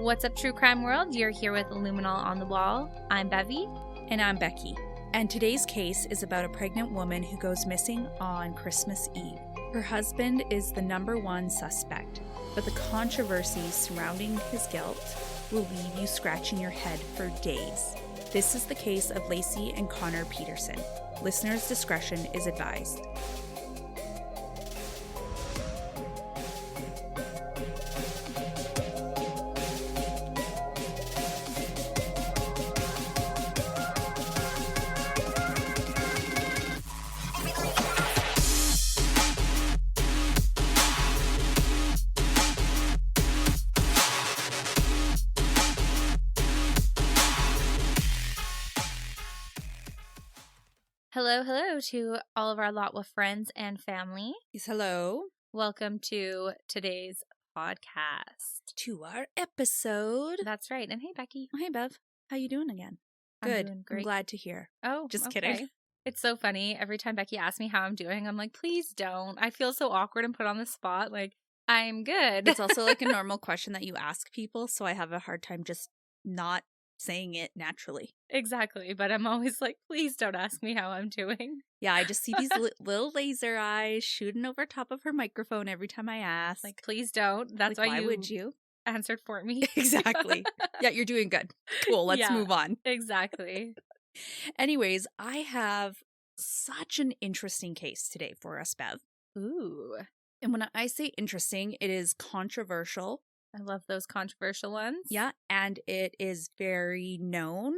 What's up, True Crime World? You're here with Luminol on the Wall. I'm Bevy. And I'm Becky. And today's case is about a pregnant woman who goes missing on Christmas Eve. Her husband is the #1 suspect, but the controversy surrounding his guilt will leave you scratching your head for days. This is the case of Lacey and Connor Peterson. Listeners' discretion is advised. Hello to all of our LOTW friends and family. Yes, hello. Welcome to today's podcast. To our episode. That's right. And hey, Becky. Oh, hey, Bev. How you doing again? I'm Good. doing great. I'm glad to hear. Oh, just okay. kidding. It's so funny. Every time Becky asks me how I'm doing, I'm like, please don't. I feel so awkward and put on the spot. Like, I'm good. It's also like a normal question that you ask people, so I have a hard time just not saying it naturally. Exactly. But I'm always like, please don't ask me how I'm doing. Yeah, I just see these little laser eyes shooting over top of her microphone every time I ask. Like, please don't. That's like, why would you? Answered for me. Exactly. Yeah, you're doing good. Cool. Let's move on. Exactly. Anyways, I have such an interesting case today for us, Bev. Ooh. And when I say interesting, it is controversial. I love those controversial ones. Yeah, and it is very known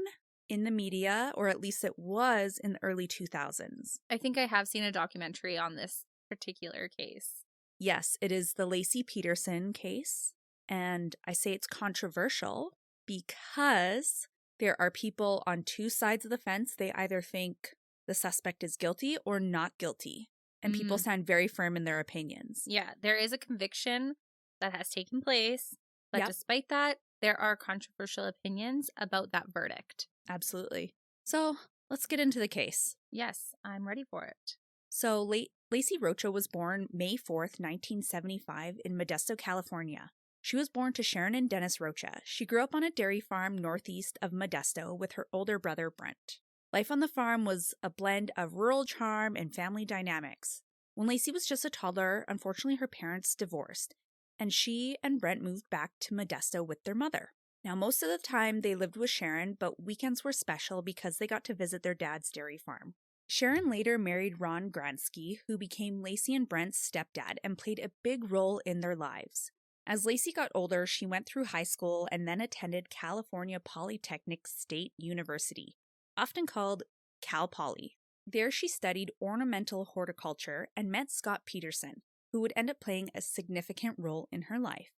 in the media, or at least it was in the early 2000s. I think I have seen a documentary on this particular case. Yes, it is the Lacey Peterson case. And I say it's controversial because there are people on two sides of the fence. They either think the suspect is guilty or not guilty. And people stand very firm in their opinions. Yeah, there is a conviction that has taken place. But despite that, there are controversial opinions about that verdict. Absolutely. So let's get into the case. Yes, I'm ready for it. So Lacey Rocha was born May 4th, 1975 in Modesto, California. She was born to Sharon and Dennis Rocha. She grew up on a dairy farm northeast of Modesto with her older brother, Brent. Life on the farm was a blend of rural charm and family dynamics. When Lacey was just a toddler, unfortunately her parents divorced, and she and Brent moved back to Modesto with their mother. Now, most of the time they lived with Sharon, but weekends were special because they got to visit their dad's dairy farm. Sharon later married Ron Gransky, who became Lacey and Brent's stepdad and played a big role in their lives. As Lacey got older, she went through high school and then attended California Polytechnic State University, often called Cal Poly. There she studied ornamental horticulture and met Scott Peterson, who would end up playing a significant role in her life.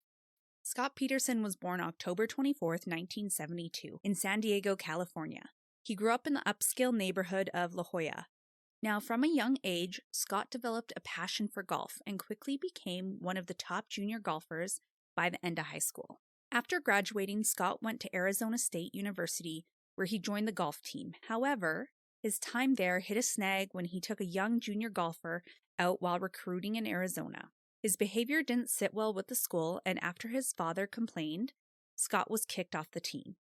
Scott Peterson was born October 24th, 1972, in San Diego, California. He grew up in the upscale neighborhood of La Jolla. Now, from a young age, Scott developed a passion for golf and quickly became one of the top junior golfers by the end of high school. After graduating, Scott went to Arizona State University, where he joined the golf team. However, his time there hit a snag when he took a young junior golfer out while recruiting in Arizona. His behavior didn't sit well with the school, and after his father complained, Scott was kicked off the team.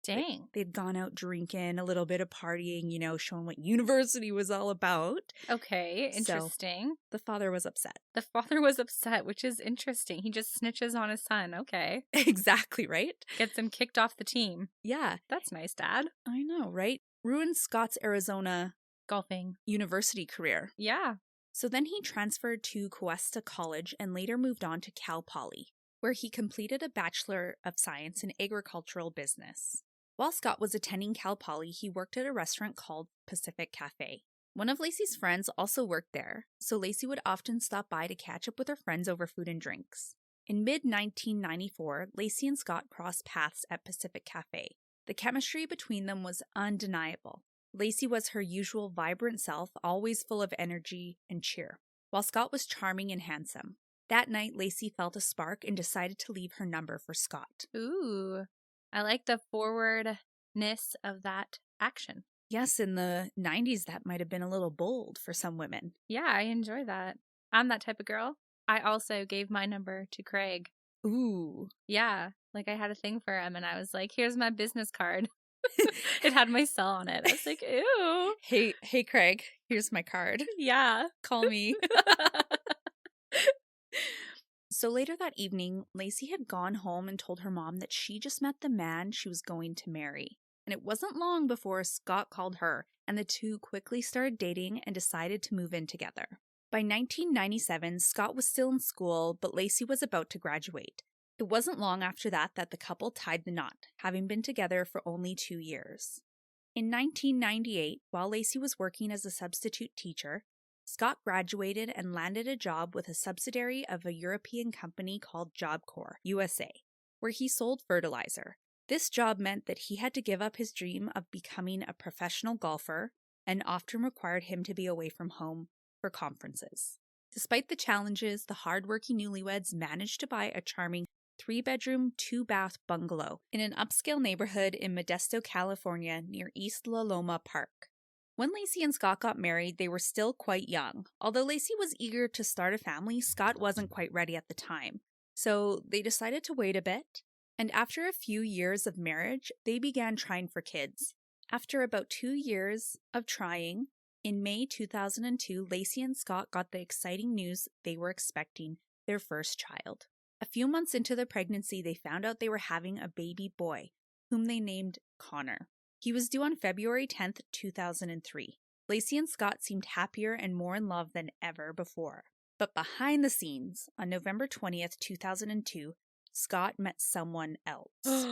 Dang. They'd gone out drinking, a little bit of partying, showing what university was all about. Okay, interesting. So, the father was upset. The father was upset, which is interesting. He just snitches on his son. Okay. Exactly, right? Gets him kicked off the team. Yeah. That's nice, Dad. I know, right? Ruined Scott's Arizona golfing university career. Yeah. So then he transferred to Cuesta College and later moved on to Cal Poly, where he completed a Bachelor of Science in Agricultural Business. While Scott was attending Cal Poly, he worked at a restaurant called Pacific Cafe. One of Lacey's friends also worked there, so Lacey would often stop by to catch up with her friends over food and drinks. In mid-1994, Lacey and Scott crossed paths at Pacific Cafe. The chemistry between them was undeniable. Lacey was her usual vibrant self, always full of energy and cheer, while Scott was charming and handsome. That night, Lacey felt a spark and decided to leave her number for Scott. Ooh, I like the forwardness of that action. Yes, in the 90s, that might have been a little bold for some women. Yeah, I enjoy that. I'm that type of girl. I also gave my number to Craig Ooh. Yeah. Like, I had a thing for him, and I was like, here's my business card. It had my cell on it. I was like, ew. Hey, Craig, here's my card. Yeah. Call me. So later that evening, Lacey had gone home and told her mom that she just met the man she was going to marry. And it wasn't long before Scott called her, and the two quickly started dating and decided to move in together. By 1997, Scott was still in school, but Lacey was about to graduate. It wasn't long after that the couple tied the knot, having been together for only 2 years. In 1998, while Lacey was working as a substitute teacher, Scott graduated and landed a job with a subsidiary of a European company called Job Corps USA, where he sold fertilizer. This job meant that he had to give up his dream of becoming a professional golfer and often required him to be away from home for conferences. Despite the challenges, the hard-working newlyweds managed to buy a charming 3-bedroom, 2-bath bungalow in an upscale neighborhood in Modesto, California, near East La Loma Park. When Lacey and Scott got married, they were still quite young. Although Lacey was eager to start a family, Scott wasn't quite ready at the time. So they decided to wait a bit, and after a few years of marriage, they began trying for kids. After about 2 years of trying, in May 2002, Lacey and Scott got the exciting news they were expecting their first child. A few months into the pregnancy, they found out they were having a baby boy, whom they named Connor. He was due on February 10th, 2003. Lacey and Scott seemed happier and more in love than ever before. But behind the scenes, on November 20th, 2002, Scott met someone else.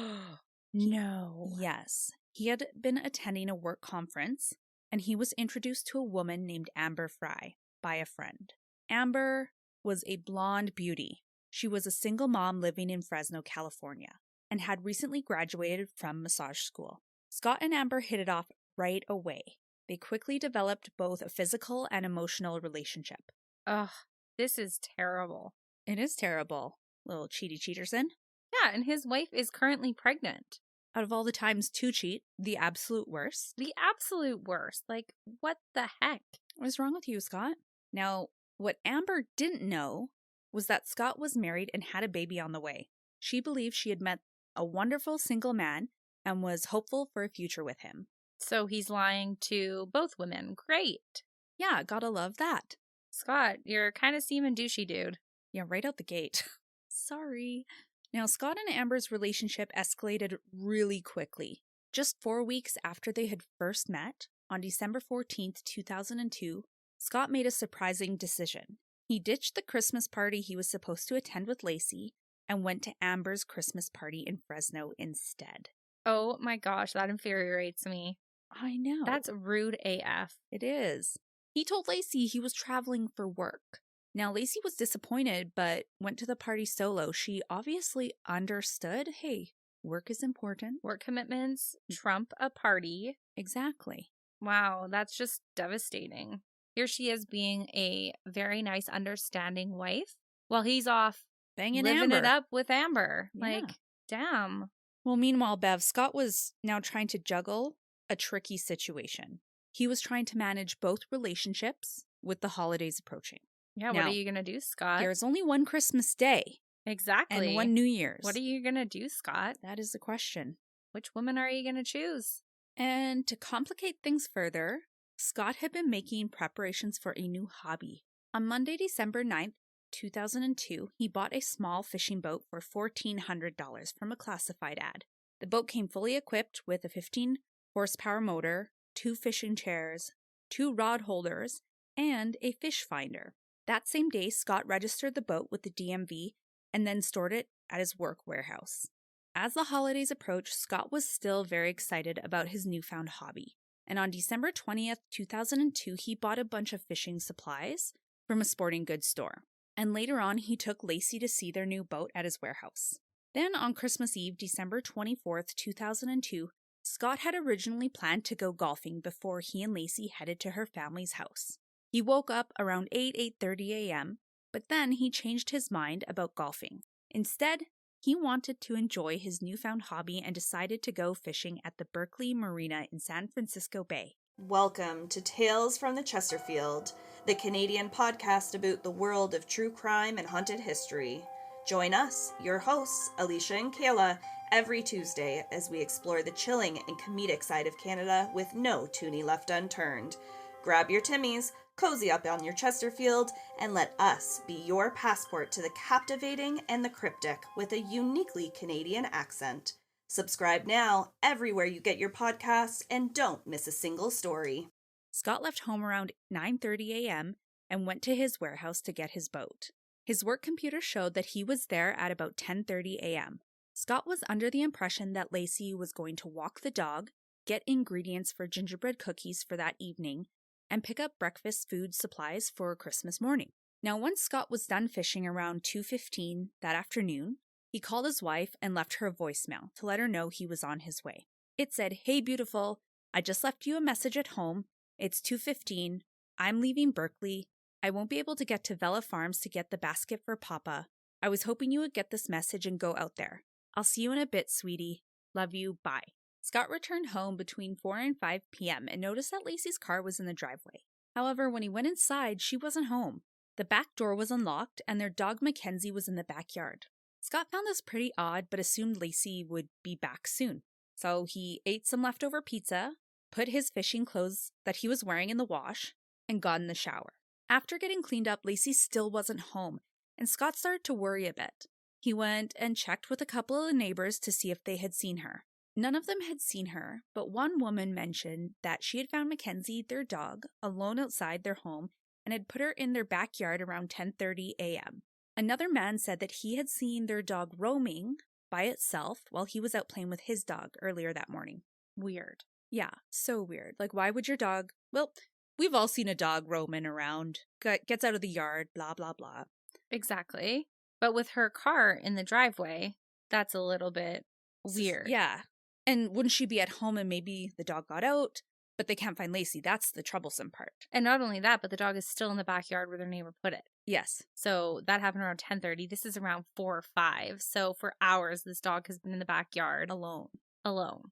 No. Yes. He had been attending a work conference, and he was introduced to a woman named Amber Frey by a friend. Amber was a blonde beauty. She was a single mom living in Fresno, California, and had recently graduated from massage school. Scott and Amber hit it off right away. They quickly developed both a physical and emotional relationship. Ugh, this is terrible. It is terrible. Little Cheaterson. Yeah, and his wife is currently pregnant. Out of all the times to cheat, the absolute worst. The absolute worst. Like, what the heck? What's wrong with you, Scott? Now, what Amber didn't know was that Scott was married and had a baby on the way. She believed she had met a wonderful single man and was hopeful for a future with him. So he's lying to both women. Great. Yeah, gotta love that. Scott, you're kind of seeming douchey, dude. Yeah, right out the gate. Sorry. Now, Scott and Amber's relationship escalated really quickly. Just 4 weeks after they had first met, on December 14th, 2002, Scott made a surprising decision. He ditched the Christmas party he was supposed to attend with Lacey and went to Amber's Christmas party in Fresno instead. Oh my gosh, that infuriates me. I know. That's rude AF. It is. He told Lacey he was traveling for work. Now, Lacey was disappointed, but went to the party solo. She obviously understood, hey, work is important. Work commitments trump a party. Exactly. Wow, that's just devastating. Here she is being a very nice, understanding wife while he's off banging living Amber. It up with Amber. Yeah. Like, damn. Well, meanwhile, Bev, Scott was now trying to juggle a tricky situation. He was trying to manage both relationships with the holidays approaching. Yeah, now, what are you going to do, Scott? There's only one Christmas Day. Exactly. And one New Year's. What are you going to do, Scott? That is the question. Which woman are you going to choose? And to complicate things further, Scott had been making preparations for a new hobby. On Monday, December 9th, 2002, he bought a small fishing boat for $1,400 from a classified ad. The boat came fully equipped with a 15-horsepower motor, 2 fishing chairs, 2 rod holders, and a fish finder. That same day, Scott registered the boat with the DMV and then stored it at his work warehouse. As the holidays approached, Scott was still very excited about his newfound hobby. And on December 20th, 2002, he bought a bunch of fishing supplies from a sporting goods store. And later on, he took Lacey to see their new boat at his warehouse. Then on Christmas Eve, December 24th, 2002, Scott had originally planned to go golfing before he and Lacey headed to her family's house. He woke up around 8:30 a.m., but then he changed his mind about golfing. Instead, he wanted to enjoy his newfound hobby and decided to go fishing at the Berkeley Marina in San Francisco Bay. Welcome to Tales from the Chesterfield, the Canadian podcast about the world of true crime and haunted history. Join us, your hosts, Alicia and Kayla, every Tuesday as we explore the chilling and comedic side of Canada with no toonie left unturned. Grab your Timmies, cozy up on your Chesterfield, and let us be your passport to the captivating and the cryptic with a uniquely Canadian accent. Subscribe now everywhere you get your podcasts and don't miss a single story. Scott left home around 9:30 a.m. and went to his warehouse to get his boat. His work computer showed that he was there at about 10:30 a.m. Scott was under the impression that Lacey was going to walk the dog, get ingredients for gingerbread cookies for that evening, and pick up breakfast food supplies for Christmas morning. Now, once Scott was done fishing around 2:15 that afternoon, he called his wife and left her a voicemail to let her know he was on his way. It said, "Hey, beautiful, I just left you a message at home. It's 2:15. I'm leaving Berkeley. I won't be able to get to Vela Farms to get the basket for Papa. I was hoping you would get this message and go out there. I'll see you in a bit, sweetie. Love you. Bye." Scott returned home between 4 and 5 p.m. and noticed that Lacey's car was in the driveway. However, when he went inside, she wasn't home. The back door was unlocked and their dog Mackenzie was in the backyard. Scott found this pretty odd but assumed Lacey would be back soon. So he ate some leftover pizza, put his fishing clothes that he was wearing in the wash, and got in the shower. After getting cleaned up, Lacey still wasn't home, and Scott started to worry a bit. He went and checked with a couple of neighbors to see if they had seen her. None of them had seen her, but one woman mentioned that she had found Mackenzie, their dog, alone outside their home and had put her in their backyard around 10:30 a.m. Another man said that he had seen their dog roaming by itself while he was out playing with his dog earlier that morning. Weird. Yeah, so weird. Like, why would your dog... Well, we've all seen a dog roaming around, gets out of the yard, blah, blah, blah. Exactly. But with her car in the driveway, that's a little bit weird. Yeah. And wouldn't she be at home and maybe the dog got out, but they can't find Lacey? That's the troublesome part. And not only that, but the dog is still in the backyard where their neighbor put it. Yes. So that happened around 10:30. This is around 4 or 5. So for hours, this dog has been in the backyard. Alone.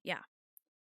Yeah.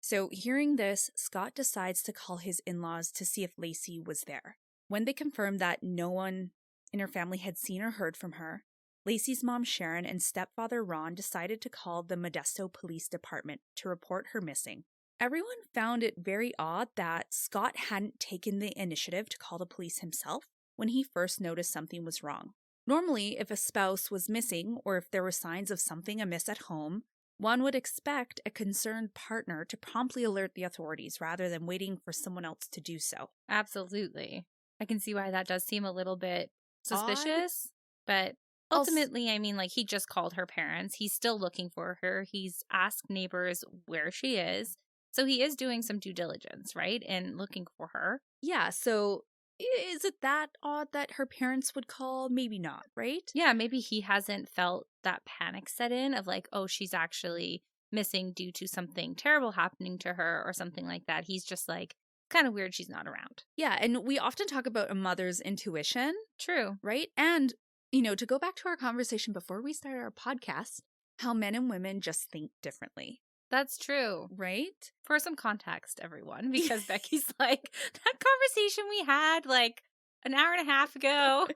So hearing this, Scott decides to call his in-laws to see if Lacey was there. When they confirmed that no one in her family had seen or heard from her, Lacey's mom Sharon and stepfather Ron decided to call the Modesto Police Department to report her missing. Everyone found it very odd that Scott hadn't taken the initiative to call the police himself when he first noticed something was wrong. Normally, if a spouse was missing or if there were signs of something amiss at home, one would expect a concerned partner to promptly alert the authorities rather than waiting for someone else to do so. Absolutely. I can see why that does seem a little bit suspicious, but ultimately, I mean, like, he just called her parents. He's still looking for her. He's asked neighbors where she is. So he is doing some due diligence, right? And looking for her. Yeah, so is it that odd that her parents would call? Maybe not, right? Yeah, maybe he hasn't felt that panic set in of like, oh, she's actually missing due to something terrible happening to her or something like that. He's just like, kind of weird she's not around. Yeah, and we often talk about a mother's intuition. True. Right? And, you know, to go back to our conversation before we started our podcast, how men and women just think differently. That's true. Right? For some context, everyone, because Becky's like, that conversation we had like an hour and a half ago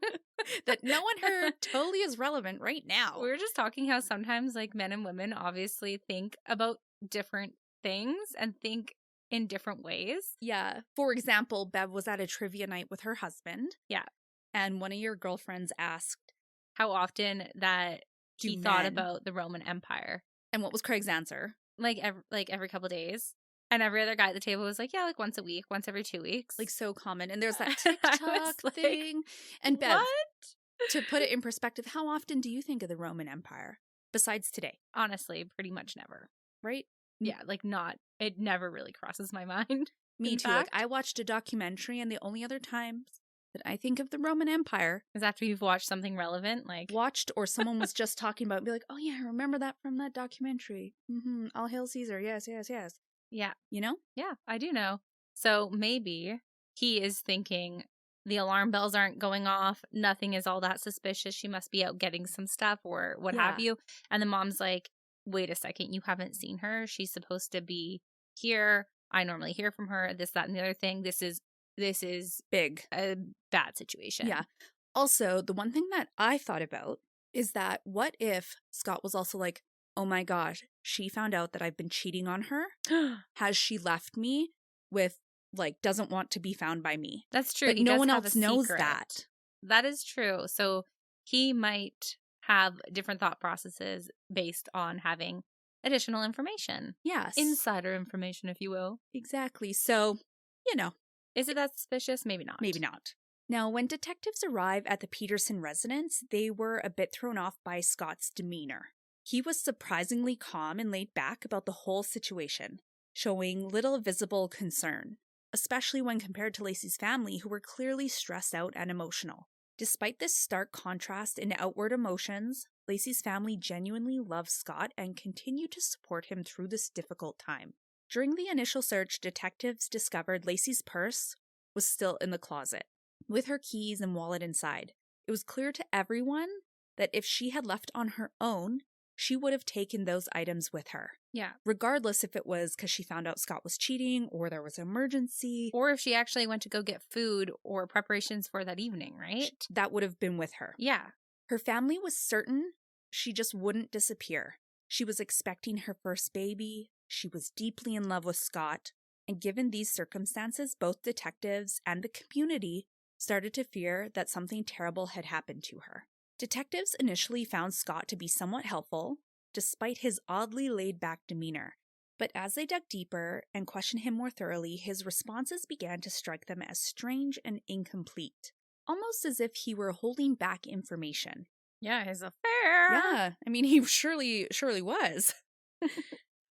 that no one heard totally is relevant right now. We were just talking how sometimes like men and women obviously think about different things and think in different ways. Yeah. For example, Bev was at a trivia night with her husband. Yeah. And one of your girlfriends asked how often that he thought about the Roman Empire. And what was Craig's answer? Like every couple of days. And every other guy at the table was like, yeah, like once a week, once every 2 weeks. Like so common. And there's that TikTok thing. And Bev, to put it in perspective, how often do you think of the Roman Empire besides today? Honestly, pretty much never. Right? Yeah, like not. It never really crosses my mind. Me too. Like I watched a documentary and the only other times that I think of the Roman Empire is after you've watched something relevant, like watched or someone was just talking about it and be like, oh yeah, I remember that from that documentary. Mm-hmm. All hail Caesar. Yes, yes, yes. Yeah. You know? Yeah, I do know. So maybe he is thinking the alarm bells aren't going off. Nothing is all that suspicious. She must be out getting some stuff or what have you. And the mom's like, wait a second, you haven't seen her. She's supposed to be here. I normally hear from her. This, that, and the other thing. This is big. A bad situation. Yeah. Also, the one thing that I thought about is that what if Scott was also like, oh my gosh, she found out that I've been cheating on her? Has she left me with, like, doesn't want to be found by me? That's true. But He no does one have else a knows secret. that. That is true. So he might have different thought processes based on having additional information. Yes. Insider information, if you will. Exactly. So, you know. Is it that suspicious? Maybe not. Maybe not. Now, when detectives arrive at the Peterson residence, they were a bit thrown off by Scott's demeanor. He was surprisingly calm and laid back about the whole situation, showing little visible concern, especially when compared to Lacey's family, who were clearly stressed out and emotional. Despite this stark contrast in outward emotions, Lacey's family genuinely loved Scott and continued to support him through this difficult time. During the initial search, detectives discovered Lacey's purse was still in the closet, with her keys and wallet inside. It was clear to everyone that if she had left on her own, she would have taken those items with her. Yeah. Regardless if it was because she found out Scott was cheating or there was an emergency. Or if she actually went to go get food or preparations for that evening, right? That would have been with her. Yeah. Her family was certain she just wouldn't disappear. She was expecting her first baby. She was deeply in love with Scott. And given these circumstances, both detectives and the community started to fear that something terrible had happened to her. Detectives initially found Scott to be somewhat helpful, despite his oddly laid-back demeanor. But as they dug deeper and questioned him more thoroughly, his responses began to strike them as strange and incomplete, almost as if he were holding back information. Yeah, his affair. Yeah, I mean, he surely was.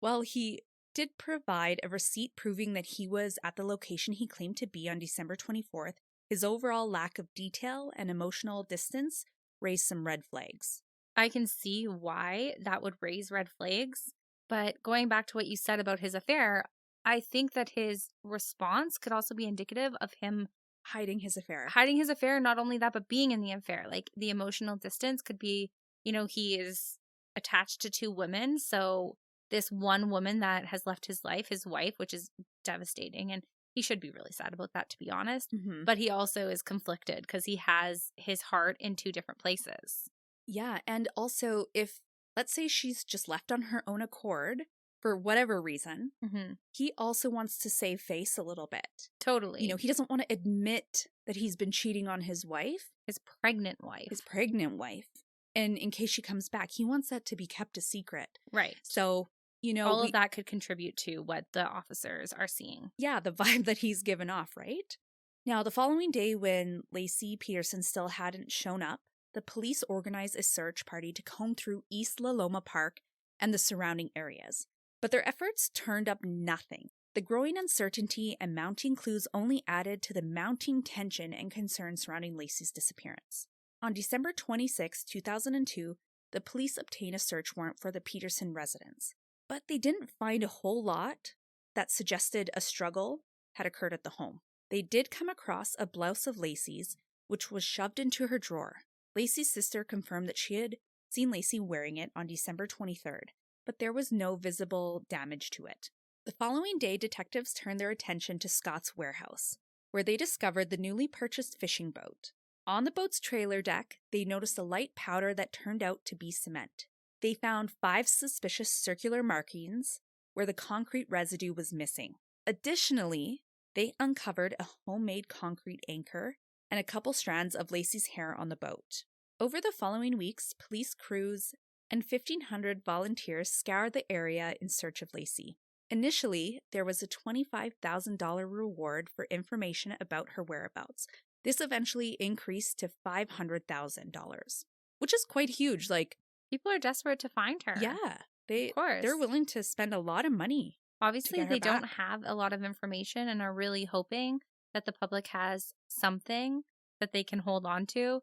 Well, he did provide a receipt proving that he was at the location he claimed to be on December 24th. His overall lack of detail and emotional distance raised some red flags. I can see why that would raise red flags, but going back to what you said about his affair, I think that his response could also be indicative of him hiding his affair. Not only that, but being in the affair. Like, the emotional distance could be, he is attached to two women, so this one woman that has left his life, his wife, which is devastating, and he should be really sad about that, to be honest. Mm-hmm. But he also is conflicted because he has his heart in two different places. Yeah, and also if, let's say she's just left on her own accord for whatever reason, mm-hmm. he also wants to save face a little bit. Totally. He doesn't want to admit that he's been cheating on his wife. His pregnant wife. And in case she comes back, he wants that to be kept a secret. Right. So, all of that could contribute to what the officers are seeing. Yeah, the vibe that he's given off, right? Now, the following day, when Lacey Peterson still hadn't shown up, the police organized a search party to comb through East La Loma Park and the surrounding areas. But their efforts turned up nothing. The growing uncertainty and mounting clues only added to the mounting tension and concern surrounding Lacey's disappearance. On December 26, 2002, the police obtained a search warrant for the Peterson residence. But they didn't find a whole lot that suggested a struggle had occurred at the home. They did come across a blouse of Lacey's, which was shoved into her drawer. Lacey's sister confirmed that she had seen Lacey wearing it on December 23rd, but there was no visible damage to it. The following day, detectives turned their attention to Scott's warehouse, where they discovered the newly purchased fishing boat. On the boat's trailer deck, they noticed a light powder that turned out to be cement. They found 5 suspicious circular markings where the concrete residue was missing. Additionally, they uncovered a homemade concrete anchor and a couple strands of Lacey's hair on the boat. Over the following weeks, police crews and 1,500 volunteers scoured the area in search of Lacey. Initially, there was a $25,000 reward for information about her whereabouts. This eventually increased to $500,000, which is quite huge. Like, people are desperate to find her. Yeah, of course. They're willing to spend a lot of money. Obviously, they don't have a lot of information and are really hoping that the public has something that they can hold on to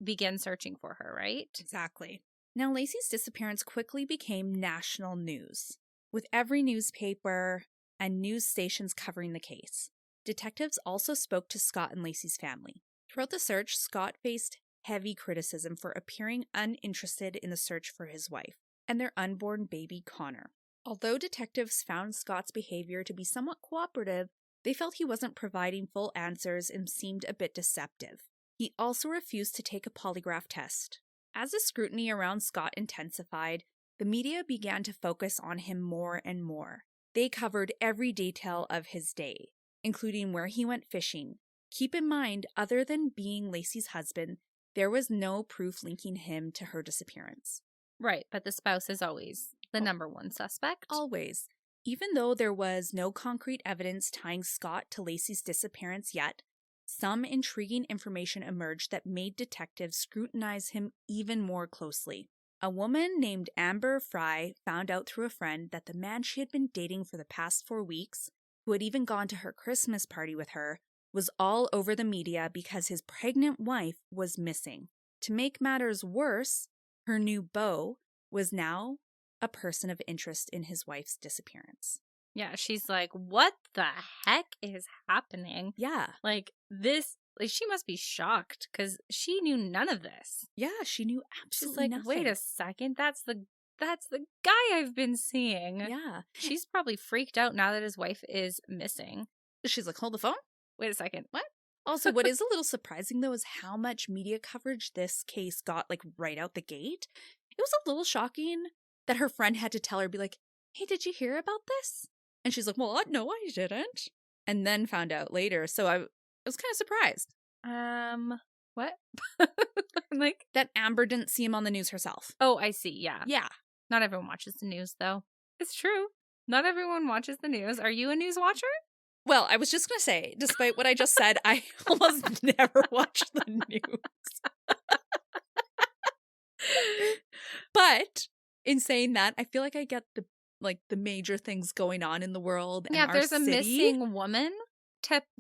begin searching for her, right? Exactly. Now, Lacey's disappearance quickly became national news, with every newspaper and news stations covering the case. Detectives also spoke to Scott and Lacey's family. Throughout the search, Scott faced heavy criticism for appearing uninterested in the search for his wife and their unborn baby Connor. Although detectives found Scott's behavior to be somewhat cooperative, they felt he wasn't providing full answers and seemed a bit deceptive. He also refused to take a polygraph test, As the scrutiny around Scott intensified, the media began to focus on him more and more. They covered every detail of his day, including where he went fishing. Keep in mind, other than being Lacey's husband, there was no proof linking him to her disappearance. Right, but the spouse is always the number one suspect. Always. Even though there was no concrete evidence tying Scott to Lacey's disappearance yet, some intriguing information emerged that made detectives scrutinize him even more closely. A woman named Amber Frey found out through a friend that the man she had been dating for the past 4 weeks, who had even gone to her Christmas party with her, was all over the media because his pregnant wife was missing. To make matters worse, her new beau was now a person of interest in his wife's disappearance. Yeah, she's like, what the heck is happening? Yeah. She must be shocked because she knew none of this. Yeah, she knew She's absolutely like, nothing. wait a second, that's the guy I've been seeing. Yeah. She's probably freaked out now that his wife is missing. She's like, hold the phone? Wait a second, what? Also, what is a little surprising, though, is how much media coverage this case got, like, right out the gate. It was a little shocking that her friend had to tell her, be like, hey, did you hear about this? And she's like, well, no, I didn't. And then found out later. So I was kind of surprised. What? Like, that Amber didn't see him on the news herself. Oh, I see. Yeah. Yeah. Not everyone watches the news, though. It's true. Not everyone watches the news. Are you a news watcher? Well, I was just going to say, despite what I just said, I almost never watch the news. But in saying that, I feel like I get the major things going on in the world. Yeah, and if there's our a city. missing woman,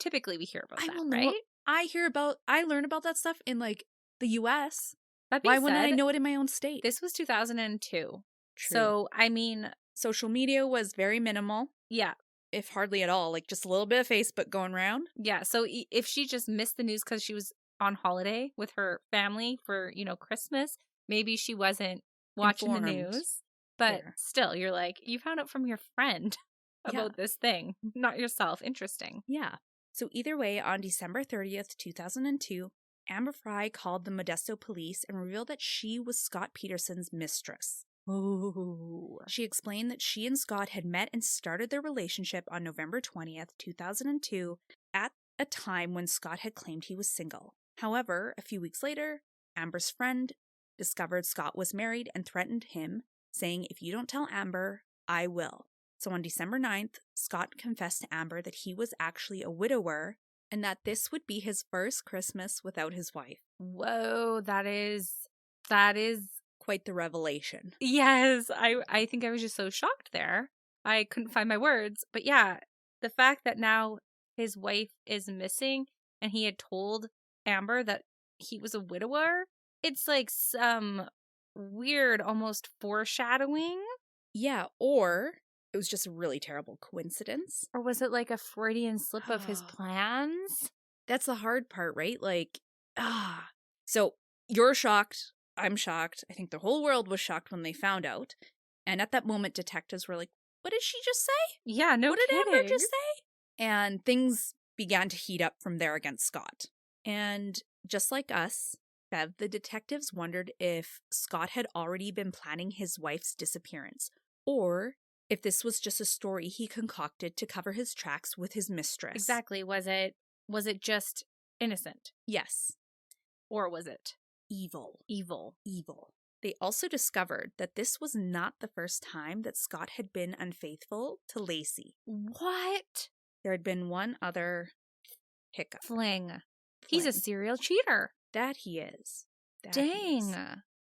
typically we hear about that, right? I learn about that stuff in like the US. Why wouldn't I know it in my own state? This was 2002. True. So, I mean, social media was very minimal. Yeah. If hardly at all, like just a little bit of Facebook going around. Yeah, so if she just missed the news because she was on holiday with her family for, Christmas, maybe she wasn't watching the news. But still, you're like, you found out from your friend about this thing, not yourself. Interesting. Yeah. So either way, on December 30th, 2002, Amber Frey called the Modesto police and revealed that she was Scott Peterson's mistress. Oh. She explained that she and Scott had met and started their relationship on November 20th, 2002, at a time when Scott had claimed he was single. However, a few weeks later, Amber's friend discovered Scott was married and threatened him, saying, if you don't tell Amber, I will. So on December 9th, Scott confessed to Amber that he was actually a widower and that this would be his first Christmas without his wife. Whoa, that is quite the revelation. Yes, I think I was just so shocked there. I couldn't find my words. But yeah, the fact that now his wife is missing and he had told Amber that he was a widower, it's like some weird, almost foreshadowing. Yeah, or it was just a really terrible coincidence. Or was it like a Freudian slip of his plans? That's the hard part, right? Like, So you're shocked. I'm shocked. I think the whole world was shocked when they found out. And at that moment, detectives were like, what did she just say? Yeah, no kidding. What did Amber just say? And things began to heat up from there against Scott. And just like us, Bev, the detectives wondered if Scott had already been planning his wife's disappearance, or if this was just a story he concocted to cover his tracks with his mistress. Exactly. Was it just innocent? Yes. Or was it evil? Evil. They also discovered that this was not the first time that Scott had been unfaithful to Lacey. What? There had been one other hiccup. Fling. He's a serial cheater. That he is. Dang.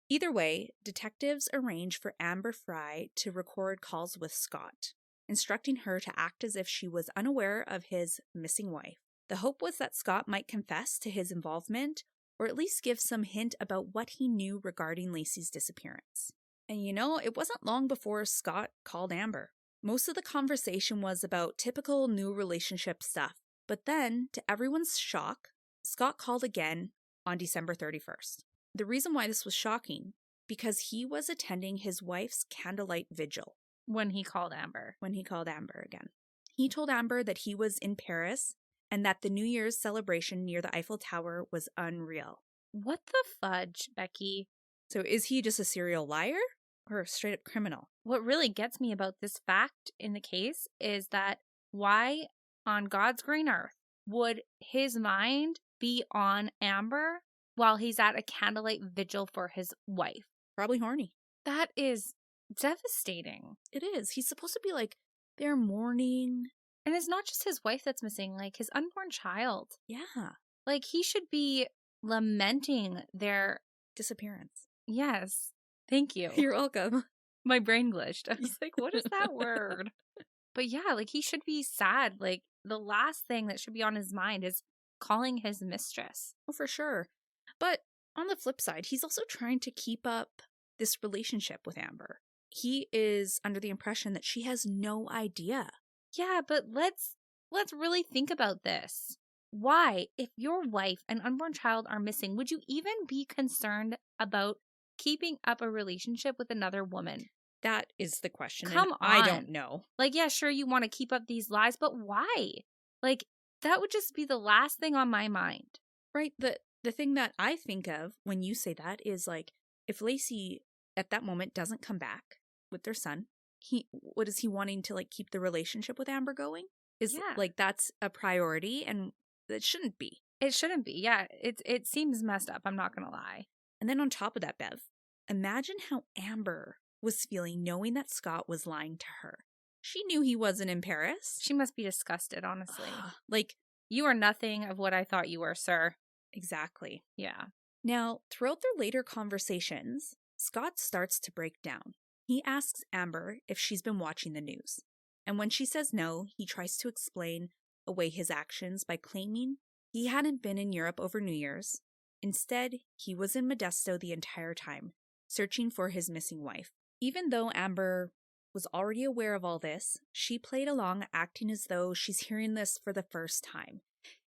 Either way, detectives arranged for Amber Frey to record calls with Scott, instructing her to act as if she was unaware of his missing wife. The hope was that Scott might confess to his involvement, or at least give some hint about what he knew regarding Lacey's disappearance. And it wasn't long before Scott called Amber. Most of the conversation was about typical new relationship stuff. But then, to everyone's shock, Scott called again on December 31st. The reason why this was shocking, because he was attending his wife's candlelight vigil. When he called Amber again. He told Amber that he was in Paris and that the New Year's celebration near the Eiffel Tower was unreal. What the fudge, Becky? So is he just a serial liar or a straight up criminal? What really gets me about this fact in the case is that why on God's green earth would his mind be on Amber while he's at a candlelight vigil for his wife? Probably horny. That is devastating. It is. He's supposed to be like there mourning. And it's not just his wife that's missing, like his unborn child. Yeah. Like he should be lamenting their disappearance. Yes. Thank you. You're welcome. My brain glitched. I was like, what is that word? But yeah, like he should be sad. Like the last thing that should be on his mind is calling his mistress. Oh, for sure. But on the flip side, he's also trying to keep up this relationship with Amber. He is under the impression that she has no idea. Yeah, but let's really think about this. Why, if your wife and unborn child are missing, would you even be concerned about keeping up a relationship with another woman? That is the question. Come on. I don't know. Like, yeah, sure, you want to keep up these lies, but why? Like, that would just be the last thing on my mind. Right. The thing that I think of when you say that is like, if Lacey at that moment doesn't come back with their son, what is he wanting to like keep the relationship with Amber going? Like that's a priority, and it shouldn't be. It shouldn't be. Yeah, it seems messed up. I'm not gonna lie. And then on top of that, Bev, imagine how Amber was feeling knowing that Scott was lying to her. She knew he wasn't in Paris. She must be disgusted, honestly. Like, you are nothing of what I thought you were, sir. Exactly. Yeah. Now, throughout their later conversations, Scott starts to break down. He asks Amber if she's been watching the news. And when she says no, he tries to explain away his actions by claiming he hadn't been in Europe over New Year's. Instead, he was in Modesto the entire time, searching for his missing wife. Even though Amber was already aware of all this, she played along, acting as though she's hearing this for the first time.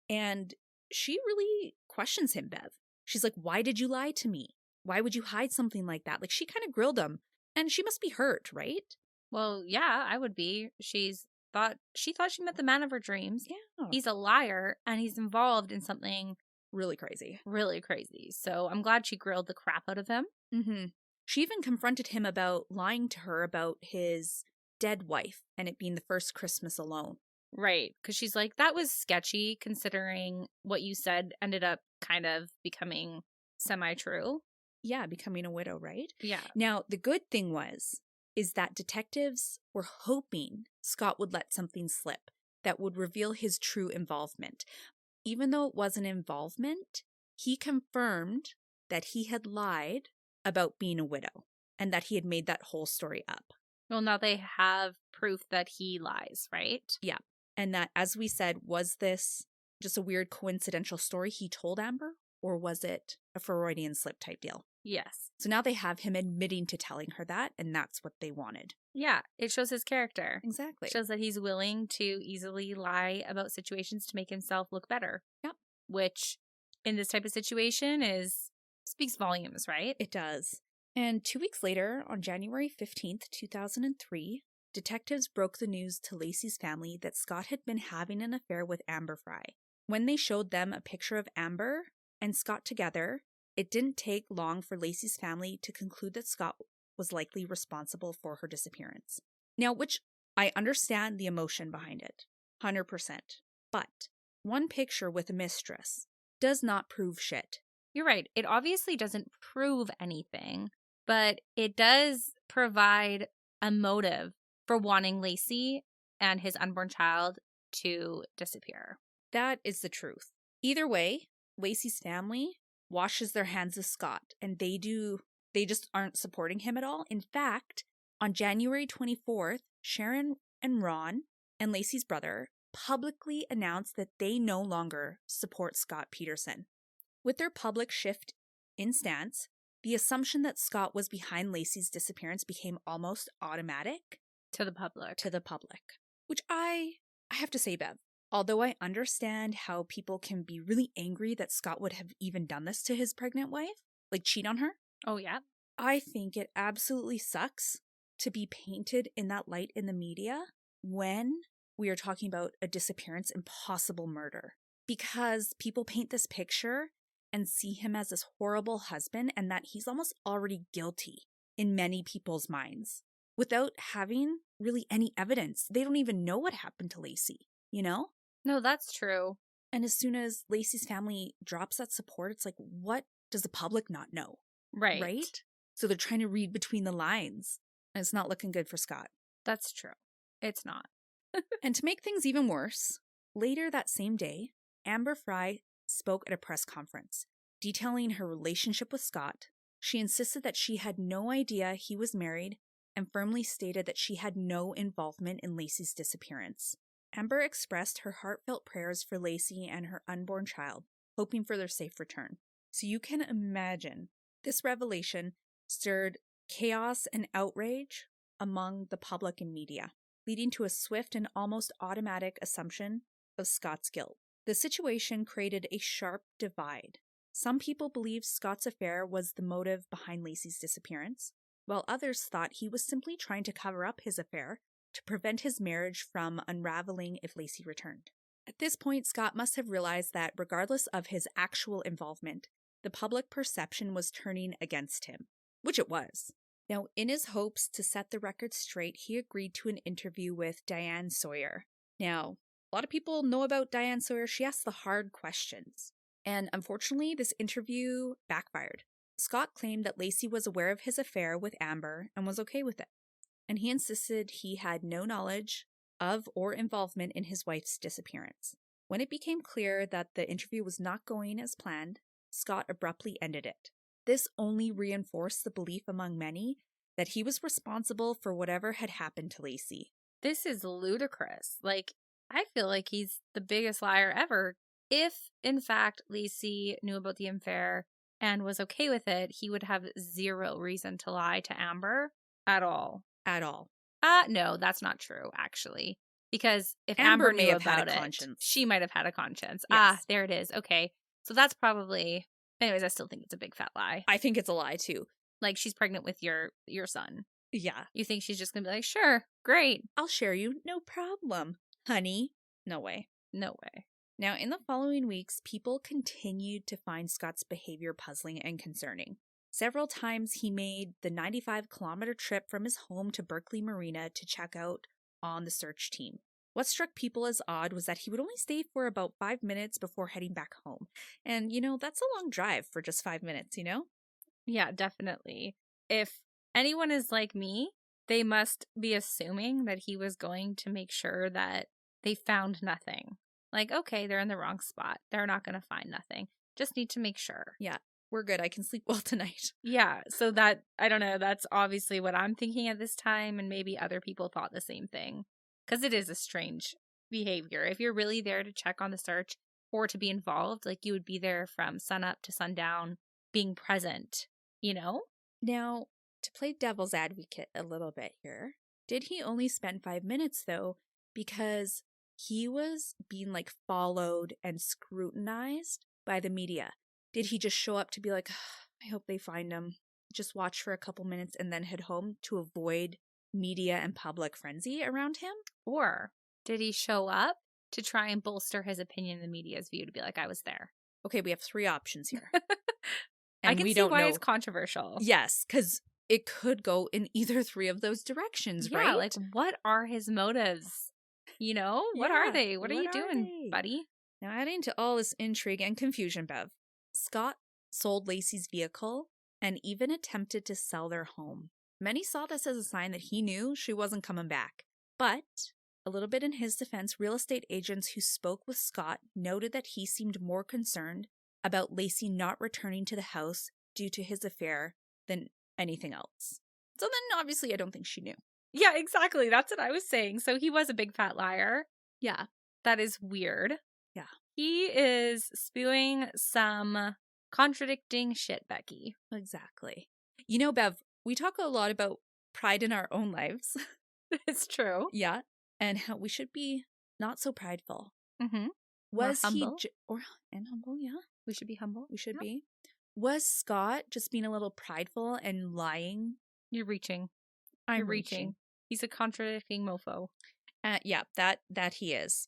And she really questions him, Bev. She's like, why did you lie to me? Why would you hide something like that? Like, she kind of grilled him, and she must be hurt, right? Well, yeah, I would be. She thought she met the man of her dreams. Yeah. He's a liar, and he's involved in something really crazy. Really crazy. So I'm glad she grilled the crap out of him. Mm-hmm. She even confronted him about lying to her about his dead wife and it being the first Christmas alone. Right. Because she's like, that was sketchy considering what you said ended up kind of becoming semi-true. Yeah, becoming a widow, right? Yeah. Now, the good thing is that detectives were hoping Scott would let something slip that would reveal his true involvement. Even though it wasn't involvement, he confirmed that he had lied about being a widow and that he had made that whole story up. Well, now they have proof that he lies, right? Yeah. And that, as we said, was this just a weird coincidental story he told Amber, or was it a Freudian slip type deal? Yes. So now they have him admitting to telling her that, and that's what they wanted. Yeah, it shows his character. Exactly. It shows that he's willing to easily lie about situations to make himself look better. Yep. Which, in this type of situation, speaks volumes, right? It does. And 2 weeks later, on January 15th, 2003, detectives broke the news to Lacey's family that Scott had been having an affair with Amber Frey. When they showed them a picture of Amber and Scott together, it didn't take long for Lacey's family to conclude that Scott was likely responsible for her disappearance. Now, which I understand the emotion behind it, 100%. But one picture with a mistress does not prove shit. You're right. It obviously doesn't prove anything, but it does provide a motive for wanting Lacey and his unborn child to disappear. That is the truth. Either way, Lacey's family washes their hands of Scott, and they just aren't supporting him at all. In fact, on January 24th, Sharon and Ron and Lacey's brother publicly announced that they no longer support Scott Peterson. With their public shift in stance, the assumption that Scott was behind Lacey's disappearance became almost automatic. To the public. Which I have to say, Bev, although I understand how people can be really angry that Scott would have even done this to his pregnant wife, like cheat on her. Oh, yeah. I think it absolutely sucks to be painted in that light in the media when we are talking about a disappearance and possible murder. Because people paint this picture and see him as this horrible husband and that he's almost already guilty in many people's minds without having really any evidence. They don't even know what happened to Lacey, you know? No, that's true. And as soon as Lacey's family drops that support, it's like, what does the public not know? Right. Right? So they're trying to read between the lines, and it's not looking good for Scott. That's true. It's not. And to make things even worse, later that same day, Amber Frey spoke at a press conference, detailing her relationship with Scott. She insisted that she had no idea he was married and firmly stated that she had no involvement in Lacey's disappearance. Amber expressed her heartfelt prayers for Lacey and her unborn child, hoping for their safe return. So you can imagine this revelation stirred chaos and outrage among the public and media, leading to a swift and almost automatic assumption of Scott's guilt. The situation created a sharp divide. Some people believed Scott's affair was the motive behind Lacey's disappearance, while others thought he was simply trying to cover up his affair to prevent his marriage from unraveling if Lacey returned. At this point, Scott must have realized that regardless of his actual involvement, the public perception was turning against him, which it was. Now, in his hopes to set the record straight, he agreed to an interview with Diane Sawyer. Now, a lot of people know about Diane Sawyer. She asked the hard questions. And unfortunately, this interview backfired. Scott claimed that Lacey was aware of his affair with Amber and was okay with it. And he insisted he had no knowledge of or involvement in his wife's disappearance. When it became clear that the interview was not going as planned, Scott abruptly ended it. This only reinforced the belief among many that he was responsible for whatever had happened to Lacey. This is ludicrous. Like, I feel like he's the biggest liar ever. If, in fact, Lacey knew about the affair and was okay with it, he would have zero reason to lie to Amber at all. At all. No, that's not true, actually. Because if Amber Amber may knew have had about a it, conscience. she might have had a conscience. Yes. There it is. Okay. So that's probably... Anyways, I still think it's a big fat lie. I think it's a lie, too. Like, she's pregnant with your son. Yeah. You think she's just going to be like, sure, great. I'll share you. No problem, honey. No way. No way. Now, in the following weeks, people continued to find Scott's behavior puzzling and concerning. Several times he made the 95-kilometer trip from his home to Berkeley Marina to check out on the search team. What struck people as odd was that he would only stay for about 5 minutes before heading back home. And, that's a long drive for just 5 minutes, Yeah, definitely. If anyone is like me, they must be assuming that he was going to make sure that they found nothing. Like, okay, they're in the wrong spot. They're not going to find nothing. Just need to make sure. Yeah, we're good. I can sleep well tonight. Yeah, so that, I don't know, that's obviously what I'm thinking at this time, and maybe other people thought the same thing. Because it is a strange behavior. If you're really there to check on the search or to be involved, like you would be there from sunup to sundown, being present, Now, to play devil's advocate a little bit here, did he only spend 5 minutes, though, because he was being, followed and scrutinized by the media? Did he just show up to be like, I hope they find him, just watch for a couple minutes and then head home to avoid media and public frenzy around him? Or did he show up to try and bolster his opinion in the media's view, to be like, I was there? Okay, we have 3 options here. I can see why it's controversial. Yes, because it could go in either 3 of those directions, right? Yeah, like, what are his motives? What are they? What are you doing, buddy? Now, adding to all this intrigue and confusion, Bev, Scott sold Lacey's vehicle and even attempted to sell their home. Many saw this as a sign that he knew she wasn't coming back. But, a little bit in his defense, real estate agents who spoke with Scott noted that he seemed more concerned about Lacey not returning to the house due to his affair than anything else. So then, obviously, I don't think she knew. Yeah, exactly. That's what I was saying. So he was a big fat liar. Yeah. That is weird. Yeah. He is spewing some contradicting shit, Becky. Exactly. Bev, we talk a lot about pride in our own lives. It's true. Yeah. And how we should be not so prideful. Mm-hmm. Was he humble. And humble, yeah. We should be humble. We should be. Was Scott just being a little prideful and lying? You're reaching. I'm reaching. He's a contradicting mofo. Yeah, that he is.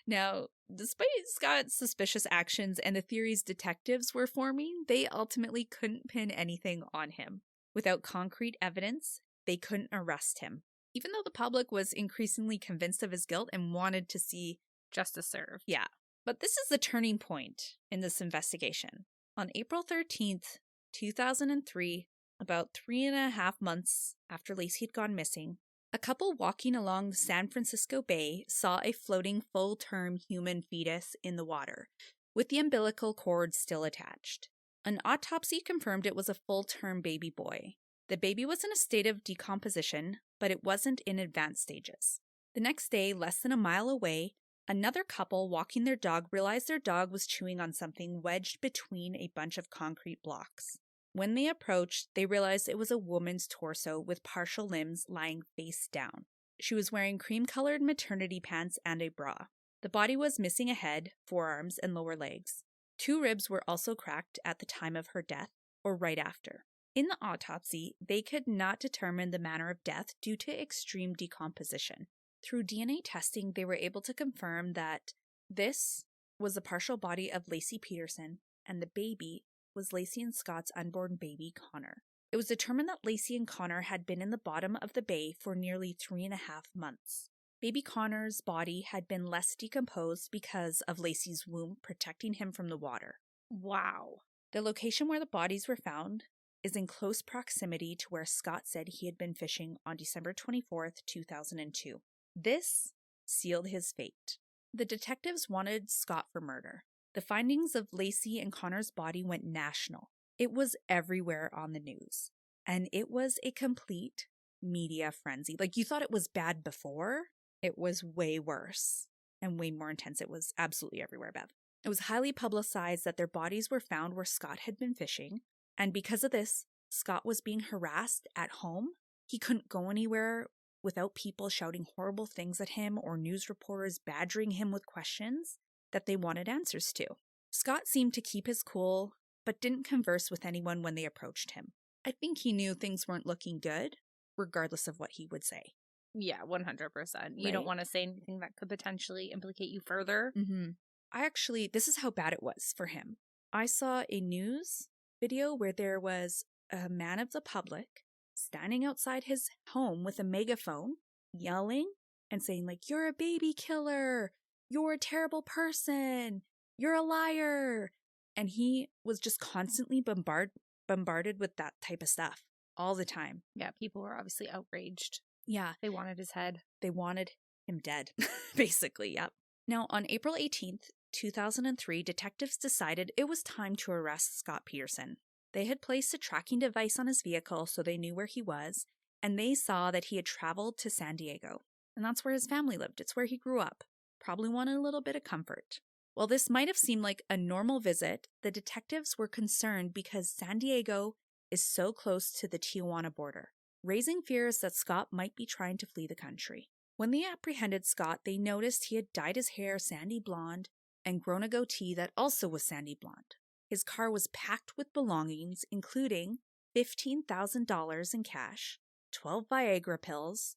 Now, Despite Scott's suspicious actions and the theories detectives were forming, they ultimately couldn't pin anything on him. Without concrete evidence, they couldn't arrest him, even though the public was increasingly convinced of his guilt and wanted to see justice served. Yeah. But this is the turning point in this investigation. On April 13th, 2003, about 3.5 months after Lacey had gone missing, a couple walking along the San Francisco Bay saw a floating full-term human fetus in the water, with the umbilical cord still attached. An autopsy confirmed it was a full-term baby boy. The baby was in a state of decomposition, but it wasn't in advanced stages. The next day, less than a mile away, another couple walking their dog realized their dog was chewing on something wedged between a bunch of concrete blocks. When they approached, they realized it was a woman's torso with partial limbs lying face down. She was wearing cream-colored maternity pants and a bra. The body was missing a head, forearms, and lower legs. 2 ribs were also cracked at the time of her death, or right after. In the autopsy, they could not determine the manner of death due to extreme decomposition. Through DNA testing, they were able to confirm that this was the partial body of Lacey Peterson, and the baby was Lacey and Scott's unborn baby, Connor. It was determined that Lacey and Connor had been in the bottom of the bay for nearly 3.5 months. Baby Connor's body had been less decomposed because of Lacey's womb protecting him from the water. Wow. The location where the bodies were found is in close proximity to where Scott said he had been fishing on December 24th, 2002. This sealed his fate. The detectives wanted Scott for murder. The findings of Lacey and Connor's body went national. It was everywhere on the news. And it was a complete media frenzy. Like, you thought it was bad before, it was way worse and way more intense. It was absolutely everywhere, Bev. It was highly publicized that their bodies were found where Scott had been fishing. And because of this, Scott was being harassed at home. He couldn't go anywhere without people shouting horrible things at him or news reporters badgering him with questions that they wanted answers to. Scott seemed to keep his cool, but didn't converse with anyone when they approached him. I think he knew things weren't looking good, regardless of what he would say. Yeah, 100%. You don't want to say anything that could potentially implicate you further. This is how bad it was for him. I saw a news video where there was a man of the public standing outside his home with a megaphone, yelling and saying, like, "You're a baby killer. You're a terrible person. You're a liar." And he was just constantly bombarded with that type of stuff all the time. Yeah, people were obviously outraged. Yeah. They wanted his head. They wanted him dead, basically, yep. Now, on April 18th, 2003, detectives decided it was time to arrest Scott Peterson. They had placed a tracking device on his vehicle so they knew where he was, and they saw that he had traveled to San Diego. And that's where his family lived. It's where he grew up. Probably wanted a little bit of comfort. While this might have seemed like a normal visit, the detectives were concerned because San Diego is so close to the Tijuana border, raising fears that Scott might be trying to flee the country. When they apprehended Scott, they noticed he had dyed his hair sandy blonde and grown a goatee that also was sandy blonde. His car was packed with belongings, including $15,000 in cash, 12 Viagra pills,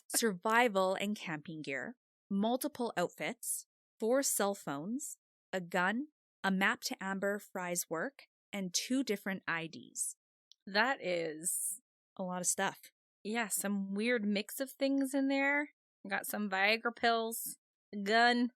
survival and camping gear, multiple outfits, 4 cell phones, a gun, a map to Amber Frey's work, and 2 different IDs. That is a lot of stuff. Yeah, some weird mix of things in there. Got some Viagra pills, a gun,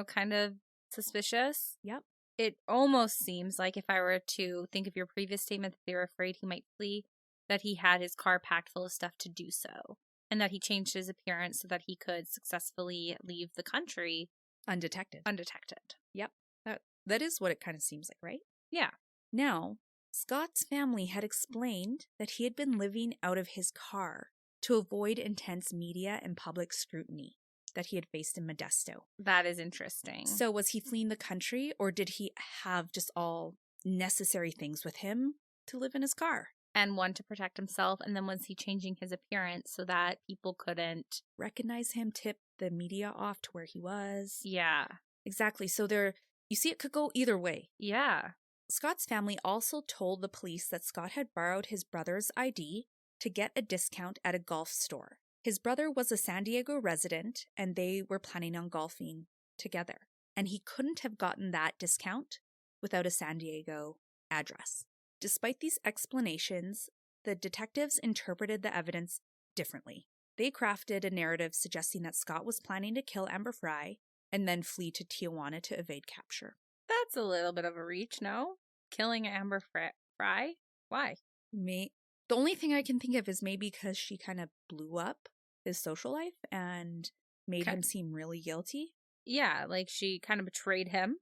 kind of suspicious. Yep. It almost seems like, if I were to think of your previous statement that they were afraid he might flee, that he had his car packed full of stuff to do so. And that he changed his appearance so that he could successfully leave the country undetected. Yep. That is what it kind of seems like, right? Yeah. Now, Scott's family had explained that he had been living out of his car to avoid intense media and public scrutiny that he had faced in Modesto. That is interesting. So was he fleeing the country, or did he have just all necessary things with him to live in his car? And one, to protect himself, and then was he changing his appearance so that people couldn't recognize him, tip the media off to where he was? Yeah. Exactly. So you see, it could go either way. Yeah. Scott's family also told the police that Scott had borrowed his brother's ID to get a discount at a golf store. His brother was a San Diego resident, and they were planning on golfing together. and he couldn't have gotten that discount without a San Diego address. Despite these explanations, the detectives interpreted the evidence differently. They crafted a narrative suggesting that Scott was planning to kill Amber Frey and then flee to Tijuana to evade capture. That's a little bit of a reach, no? Killing Amber Frey? Why? The only thing I can think of is maybe because she kind of blew up his social life and made him seem really guilty. Yeah, like she kind of betrayed him,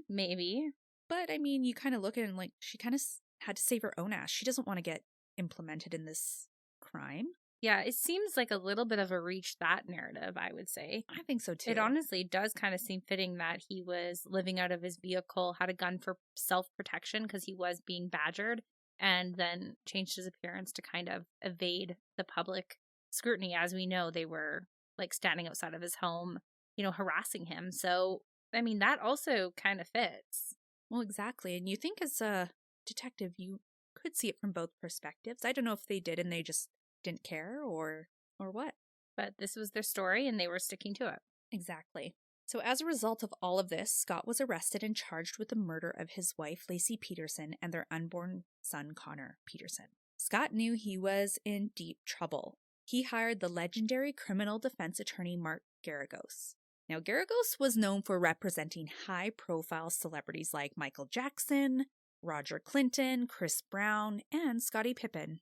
maybe. But, I mean, you kind of look at it and, like, she kind of had to save her own ass. She doesn't want to get implemented in this crime. Yeah, it seems like a little bit of a reach, that narrative, I would say. I think so, too. It honestly does kind of seem fitting that he was living out of his vehicle, had a gun for self-protection because he was being badgered, and then changed his appearance to kind of evade the public scrutiny. As we know, they were, like, standing outside of his home, harassing him. So, I mean, that also kind of fits. Well, exactly. And you think as a detective, you could see it from both perspectives. I don't know if they did and they just didn't care or what. But this was their story and they were sticking to it. Exactly. So as a result of all of this, Scott was arrested and charged with the murder of his wife, Lacey Peterson, and their unborn son, Connor Peterson. Scott knew he was in deep trouble. He hired the legendary criminal defense attorney Mark Garagos. Now, Garagos was known for representing high-profile celebrities like Michael Jackson, Roger Clinton, Chris Brown, and Scottie Pippen.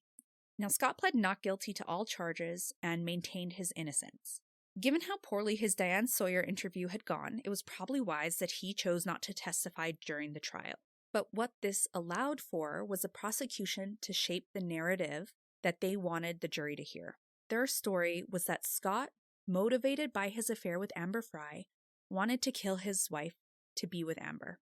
Now, Scott pled not guilty to all charges and maintained his innocence. Given how poorly his Diane Sawyer interview had gone, it was probably wise that he chose not to testify during the trial. But what this allowed for was a prosecution to shape the narrative that they wanted the jury to hear. Their story was that Scott, motivated by his affair with Amber Frey, wanted to kill his wife to be with Amber.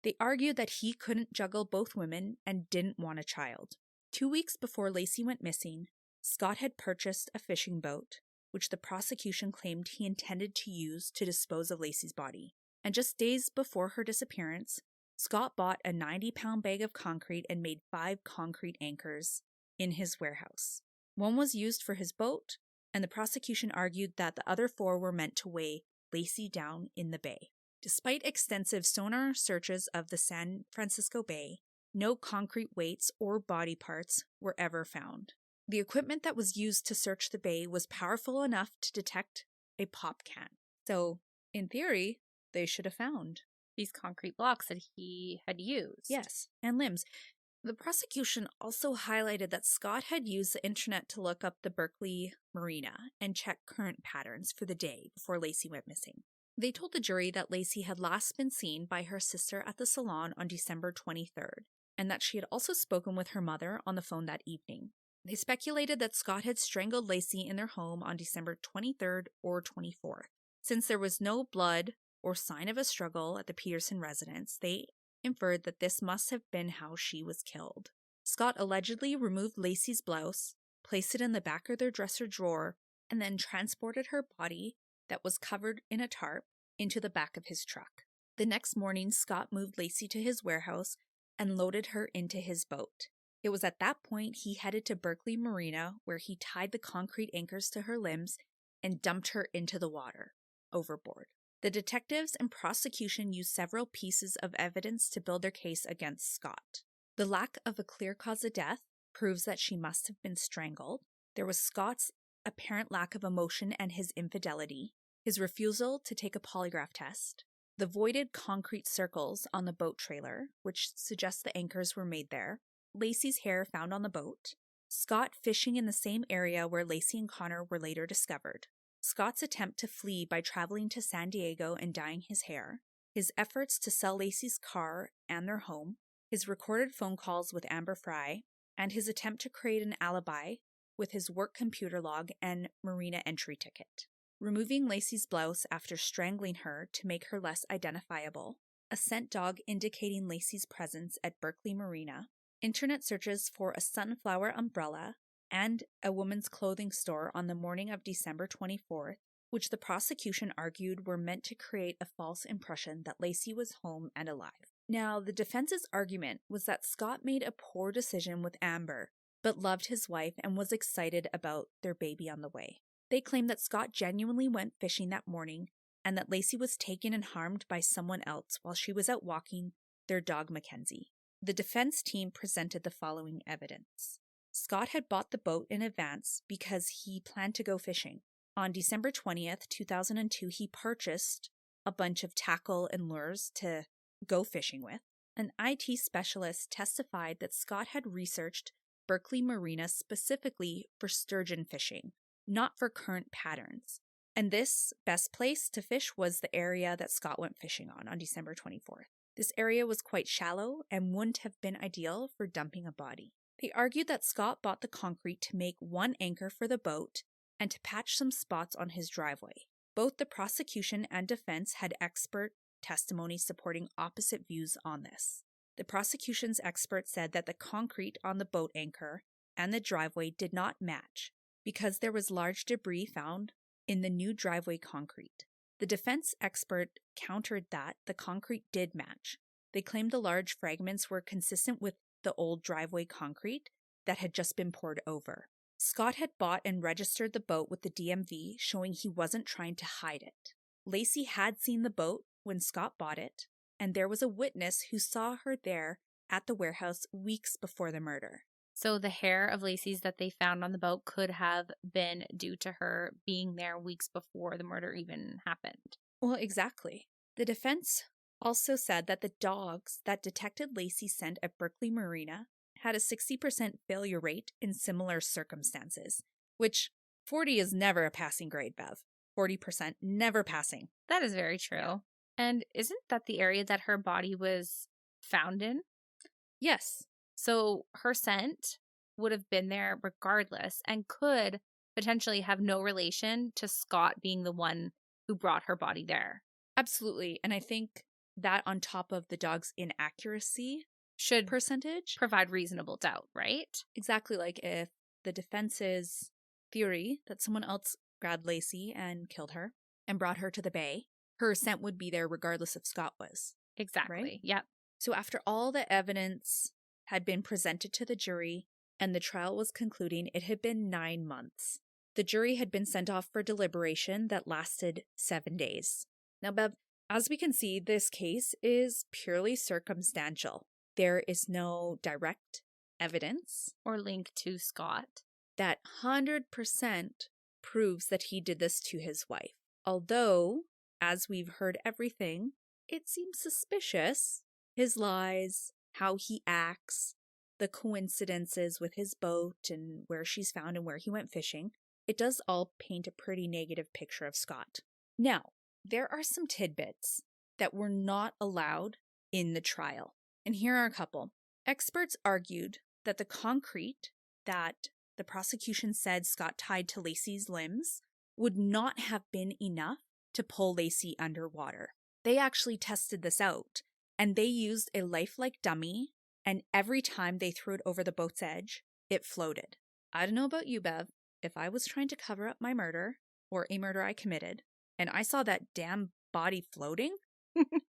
They argued that he couldn't juggle both women and didn't want a child. 2 weeks before Lacey went missing, Scott had purchased a fishing boat, which the prosecution claimed he intended to use to dispose of Lacey's body. And just days before her disappearance, Scott bought a 90-pound bag of concrete and made 5 concrete anchors in his warehouse. One was used for his boat, and the prosecution argued that the other 4 were meant to weigh Lacey down in the bay. Despite extensive sonar searches of the San Francisco Bay, no concrete weights or body parts were ever found. The equipment that was used to search the bay was powerful enough to detect a pop can. So, in theory, they should have found these concrete blocks that he had used. Yes, and limbs. The prosecution also highlighted that Scott had used the internet to look up the Berkeley Marina and check current patterns for the day before Lacey went missing. They told the jury that Lacey had last been seen by her sister at the salon on December 23rd, and that she had also spoken with her mother on the phone that evening. They speculated that Scott had strangled Lacey in their home on December 23rd or 24th. Since there was no blood or sign of a struggle at the Peterson residence, they inferred that this must have been how she was killed. Scott allegedly removed Lacey's blouse, placed it in the back of their dresser drawer, and then transported her body that was covered in a tarp into the back of his truck. The next morning, Scott moved Lacey to his warehouse and loaded her into his boat. It was at that point he headed to Berkeley Marina, where he tied the concrete anchors to her limbs and dumped her into the water, overboard. The detectives and prosecution used several pieces of evidence to build their case against Scott. The lack of a clear cause of death proves that she must have been strangled. There was Scott's apparent lack of emotion and his infidelity, his refusal to take a polygraph test, the voided concrete circles on the boat trailer, which suggests the anchors were made there, Lacey's hair found on the boat, Scott fishing in the same area where Lacey and Connor were later discovered, Scott's attempt to flee by traveling to San Diego and dyeing his hair, his efforts to sell Lacey's car and their home, his recorded phone calls with Amber Frey, and his attempt to create an alibi with his work computer log and marina entry ticket. Removing Lacey's blouse after strangling her to make her less identifiable, a scent dog indicating Lacey's presence at Berkeley Marina, internet searches for a sunflower umbrella, and a woman's clothing store on the morning of December 24th, which the prosecution argued were meant to create a false impression that Lacey was home and alive. Now, the defense's argument was that Scott made a poor decision with Amber, but loved his wife and was excited about their baby on the way. They claimed that Scott genuinely went fishing that morning and that Lacey was taken and harmed by someone else while she was out walking their dog Mackenzie. The defense team presented the following evidence. Scott had bought the boat in advance because he planned to go fishing. On December 20th, 2002, he purchased a bunch of tackle and lures to go fishing with. An IT specialist testified that Scott had researched Berkeley Marina specifically for sturgeon fishing, not for current patterns. And this best place to fish was the area that Scott went fishing on December 24th. This area was quite shallow and wouldn't have been ideal for dumping a body. They argued that Scott bought the concrete to make one anchor for the boat and to patch some spots on his driveway. Both the prosecution and defense had expert testimony supporting opposite views on this. The prosecution's expert said that the concrete on the boat anchor and the driveway did not match because there was large debris found in the new driveway concrete. The defense expert countered that the concrete did match. They claimed the large fragments were consistent with the old driveway concrete that had just been poured over. Scott had bought and registered the boat with the DMV, showing he wasn't trying to hide it. Lacey had seen the boat when Scott bought it, and there was a witness who saw her there at the warehouse weeks before the murder. So the hair of Lacey's that they found on the boat could have been due to her being there weeks before the murder even happened. Well, exactly. The defense also said that the dogs that Detective Lacey sent at Berkeley Marina had a 60% failure rate in similar circumstances, which 40 is never a passing grade, Bev. 40% never passing. That is very true. Yeah. And isn't that the area that her body was found in? Yes. So her scent would have been there regardless and could potentially have no relation to Scott being the one who brought her body there. Absolutely. And I think that on top of the dog's inaccuracy should percentage provide reasonable doubt, right? Exactly. Like if the defense's theory that someone else grabbed Lacey and killed her and brought her to the bay, her scent would be there regardless if Scott was. Exactly. Right? Yep. So after all the evidence had been presented to the jury and the trial was concluding, it had been 9 months. The jury had been sent off for deliberation that lasted 7 days. Now, Bev, as we can see, this case is purely circumstantial. There is no direct evidence or link to Scott that 100% proves that he did this to his wife. Although, as we've heard everything, it seems suspicious. His lies, how he acts, the coincidences with his boat and where she's found and where he went fishing, it does all paint a pretty negative picture of Scott. Now, there are some tidbits that were not allowed in the trial. And here are a couple. Experts argued that the concrete that the prosecution said Scott tied to Lacey's limbs would not have been enough to pull Lacey underwater. They actually tested this out, and they used a lifelike dummy, and every time they threw it over the boat's edge, it floated. I don't know about you, Bev. If I was trying to cover up my murder, or a murder I committed, and I saw that damn body floating,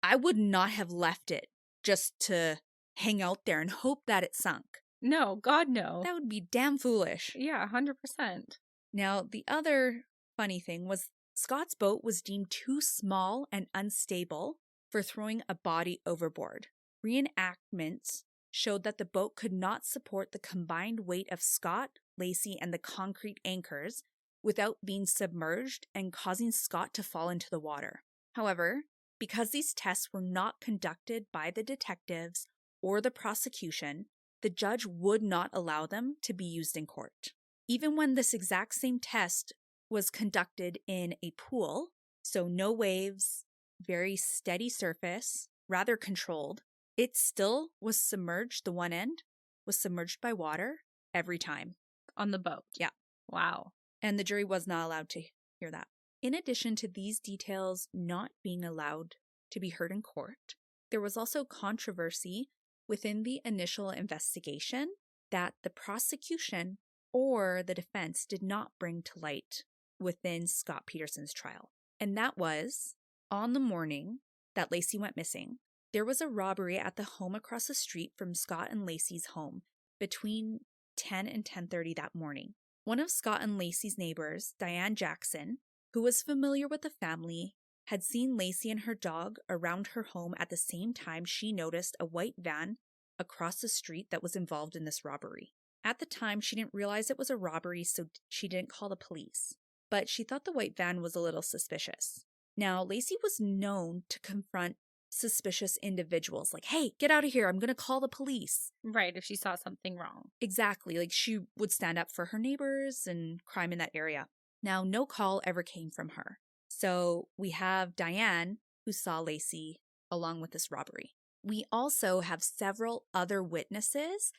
I would not have left it just to hang out there and hope that it sunk. No, God, no. That would be damn foolish. Yeah, 100%. Now, the other funny thing was Scott's boat was deemed too small and unstable for throwing a body overboard. Reenactments showed that the boat could not support the combined weight of Scott, Lacey, and the concrete anchors without being submerged and causing Scott to fall into the water. However, because these tests were not conducted by the detectives or the prosecution, the judge would not allow them to be used in court. Even when this exact same test was conducted in a pool, so no waves, very steady surface, rather controlled, it still was submerged, the one end was submerged by water every time. On the boat? Yeah. Wow. And the jury was not allowed to hear that. In addition to these details not being allowed to be heard in court, there was also controversy within the initial investigation that the prosecution or the defense did not bring to light within Scott Peterson's trial. And that was, on the morning that Lacey went missing, there was a robbery at the home across the street from Scott and Lacey's home between 10 and 10:30 that morning. One of Scott and Lacey's neighbors, Diane Jackson, who was familiar with the family, had seen Lacey and her dog around her home at the same time she noticed a white van across the street that was involved in this robbery. At the time, she didn't realize it was a robbery, so she didn't call the police. But she thought the white van was a little suspicious. Now, Lacey was known to confront suspicious individuals. Like, hey, get out of here. I'm going to call the police. Right, if she saw something wrong. Exactly. Like, she would stand up for her neighbors and crime in that area. Now, no call ever came from her. So we have Diane, who saw Lacey along with this robbery. We also have several other witnesses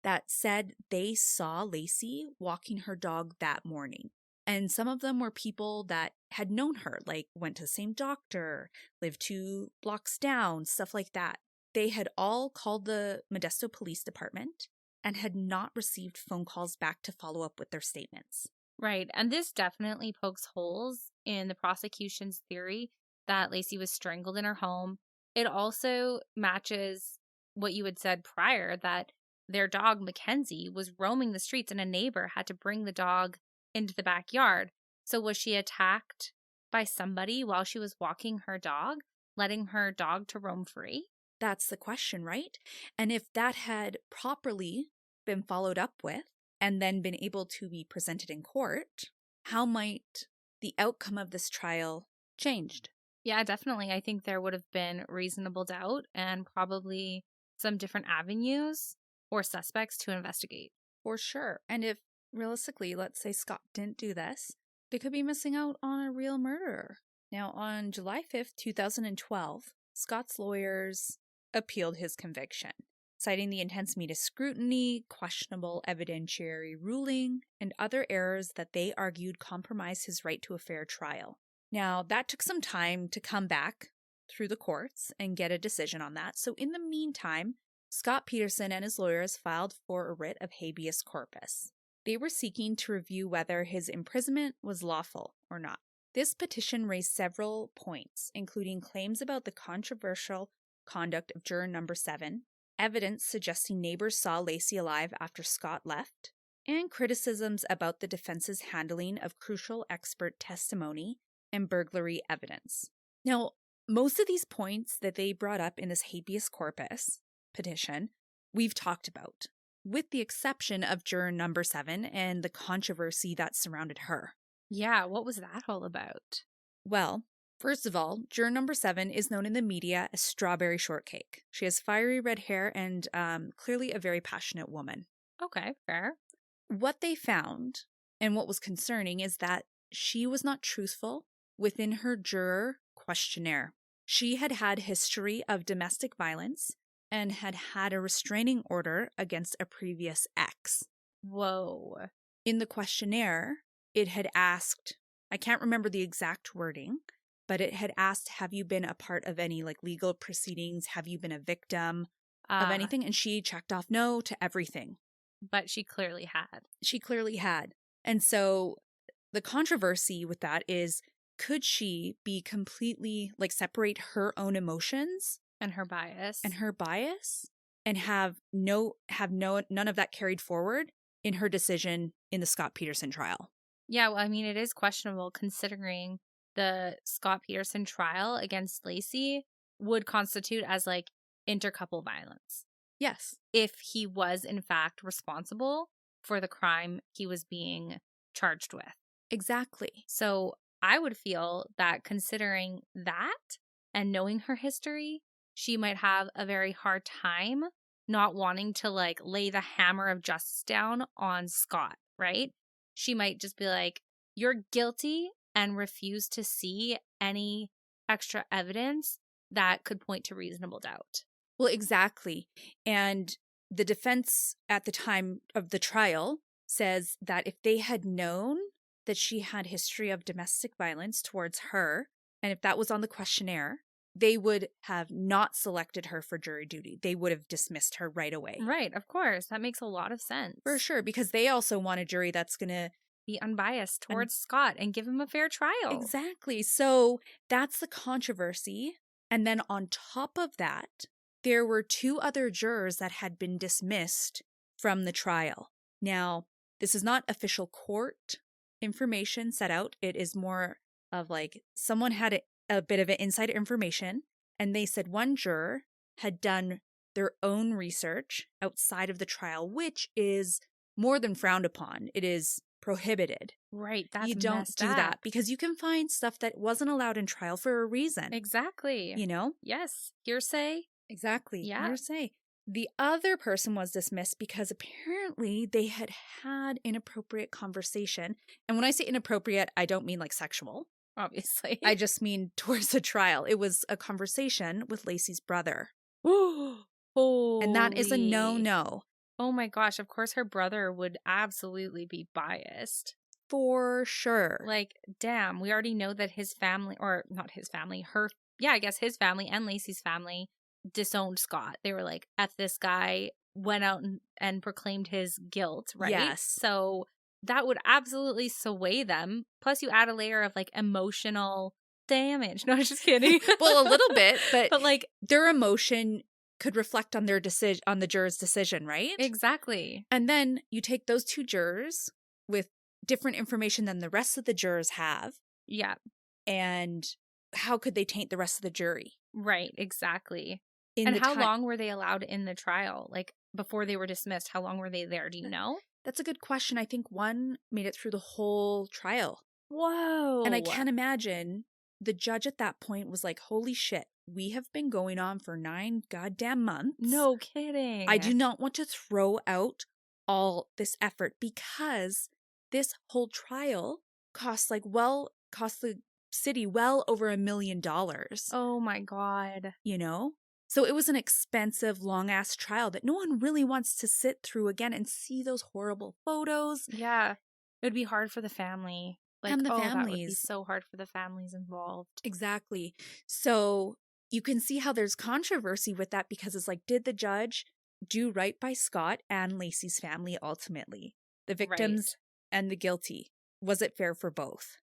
that said they saw Lacey walking her dog that morning. And some of them were people that had known her, like went to the same doctor, lived 2 blocks down, stuff like that. They had all called the Modesto Police Department and had not received phone calls back to follow up with their statements. Right. And this definitely pokes holes in the prosecution's theory that Lacey was strangled in her home. It also matches what you had said prior, that their dog, Mackenzie, was roaming the streets and a neighbor had to bring the dog into the backyard. So was she attacked by somebody while she was walking her dog, letting her dog to roam free? That's the question, right? And if that had properly been followed up with and then been able to be presented in court, how might the outcome of this trial changed? Yeah, definitely. I think there would have been reasonable doubt and probably some different avenues or suspects to investigate. For sure. And if realistically, let's say Scott didn't do this, they could be missing out on a real murderer. Now, on July 5th, 2012, Scott's lawyers appealed his conviction, citing the intense media scrutiny, questionable evidentiary ruling, and other errors that they argued compromised his right to a fair trial. Now, that took some time to come back through the courts and get a decision on that. So in the meantime, Scott Peterson and his lawyers filed for a writ of habeas corpus. They were seeking to review whether his imprisonment was lawful or not. This petition raised several points, including claims about the controversial conduct of juror number 7, evidence suggesting neighbors saw Lacey alive after Scott left, and criticisms about the defense's handling of crucial expert testimony and burglary evidence. Now, most of these points that they brought up in this habeas corpus petition, we've talked about, with the exception of juror number 7 and the controversy that surrounded her. Yeah, what was that all about? Well, first of all, juror number 7 is known in the media as Strawberry Shortcake. She has fiery red hair and clearly a very passionate woman. Okay, fair. What they found, and what was concerning, is that she was not truthful within her juror questionnaire. She had had history of domestic violence and had had a restraining order against a previous ex. Whoa. In the questionnaire, it had asked, I can't remember the exact wording, but it had asked, have you been a part of any legal proceedings? Have you been a victim of anything? And she checked off no to everything. But she clearly had. She clearly had. And so the controversy with that is, could she be completely separate her own emotions and her bias and have none of that carried forward in her decision in the Scott Peterson trial? Yeah, well, I mean, it is questionable considering the Scott Peterson trial against Lacey would constitute as intercouple violence. Yes. If he was in fact responsible for the crime he was being charged with. Exactly. So I would feel that considering that and knowing her history, she might have a very hard time not wanting to lay the hammer of justice down on Scott, right? She might just be like, you're guilty, and refuse to see any extra evidence that could point to reasonable doubt. Well, exactly. And the defense at the time of the trial says that if they had known that she had history of domestic violence towards her, and if that was on the questionnaire, they would have not selected her for jury duty. They would have dismissed her right away. Right, of course. That makes a lot of sense. For sure, because they also want a jury that's going to be unbiased towards Scott and give him a fair trial. Exactly. So that's the controversy. And then on top of that, there were 2 other jurors that had been dismissed from the trial. Now, this is not official court information set out. It is more of someone had a bit of an insider information, and they said one juror had done their own research outside of the trial, which is more than frowned upon. It is prohibited. Right. That's you don't messed do up. that because you can find stuff that wasn't allowed in trial for a reason. Exactly. You know? Yes. Hearsay. Exactly. Yeah. Hearsay. The other person was dismissed because apparently they had inappropriate conversation. And when I say inappropriate, I don't mean like sexual. Obviously. I just mean towards the trial. It was a conversation with Lacey's brother. And that is a no-no. Oh my gosh. Of course, her brother would absolutely be biased. For sure. Like, damn, we already know that his family, or not his family, I guess his family and Lacey's family disowned Scott. They were like, F this guy, went out and proclaimed his guilt, right? Yes. So that would absolutely sway them. Plus, you add a layer of like emotional damage. No, I'm just kidding. Well, a little bit, but like their emotion could reflect on their decision, on the juror's decision, right? Exactly. And then you take those two jurors with different information than the rest of the jurors have. Yeah. And how could they taint the rest of the jury? Right, exactly. And how long were they allowed in the trial? Like, before they were dismissed, how long were they there? Do you know? That's a good question. I think one made it through the whole trial. Whoa. And I can't imagine the judge at that point was like, holy shit, we have been going on for 9 goddamn months. No kidding. I do not want to throw out all this effort because this whole trial cost the city well over $1 million. Oh my God. You know? So it was an expensive, long-ass trial that no one really wants to sit through again and see those horrible photos. Yeah. It would be hard for the family. Like, and the families. That would be so hard for the families involved. Exactly. So you can see how there's controversy with that because it's like, did the judge do right by Scott and Lacey's family ultimately? The victims and the guilty. Was it fair for both?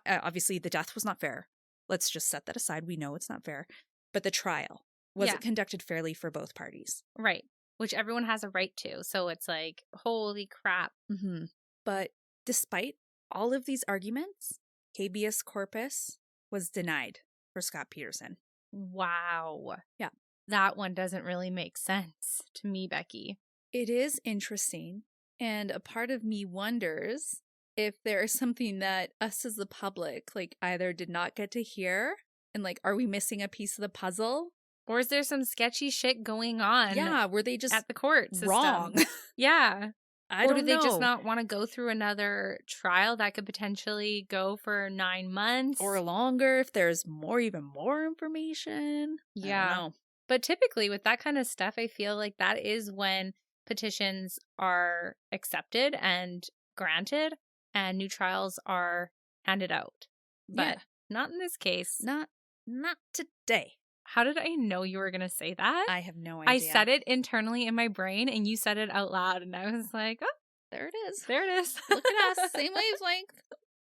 Obviously, the death was not fair. Let's just set that aside. We know it's not fair. But the trial, was it conducted fairly for both parties? Right. Which everyone has a right to. So it's like, holy crap. Mm-hmm. But despite all of these arguments, habeas corpus was denied for Scott Peterson. Wow. Yeah. That one doesn't really make sense to me, Becky. It is interesting. And a part of me wonders if there is something that us as the public, like, either did not get to hear and, like, are we missing a piece of the puzzle? Or is there some sketchy shit going on? Yeah, were they just at the court system? Wrong? Yeah. I don't know. Or do they just not want to go through another trial that could potentially go for 9 months? Or longer if there's even more information? Yeah. I don't know. But typically with that kind of stuff, I feel like that is when petitions are accepted and granted and new trials are handed out. But not in this case. Not today. How did I know you were going to say that? I have no idea. I said it internally in my brain and you said it out loud and I was like, oh, there it is. There it is. Look at us. Same wavelength.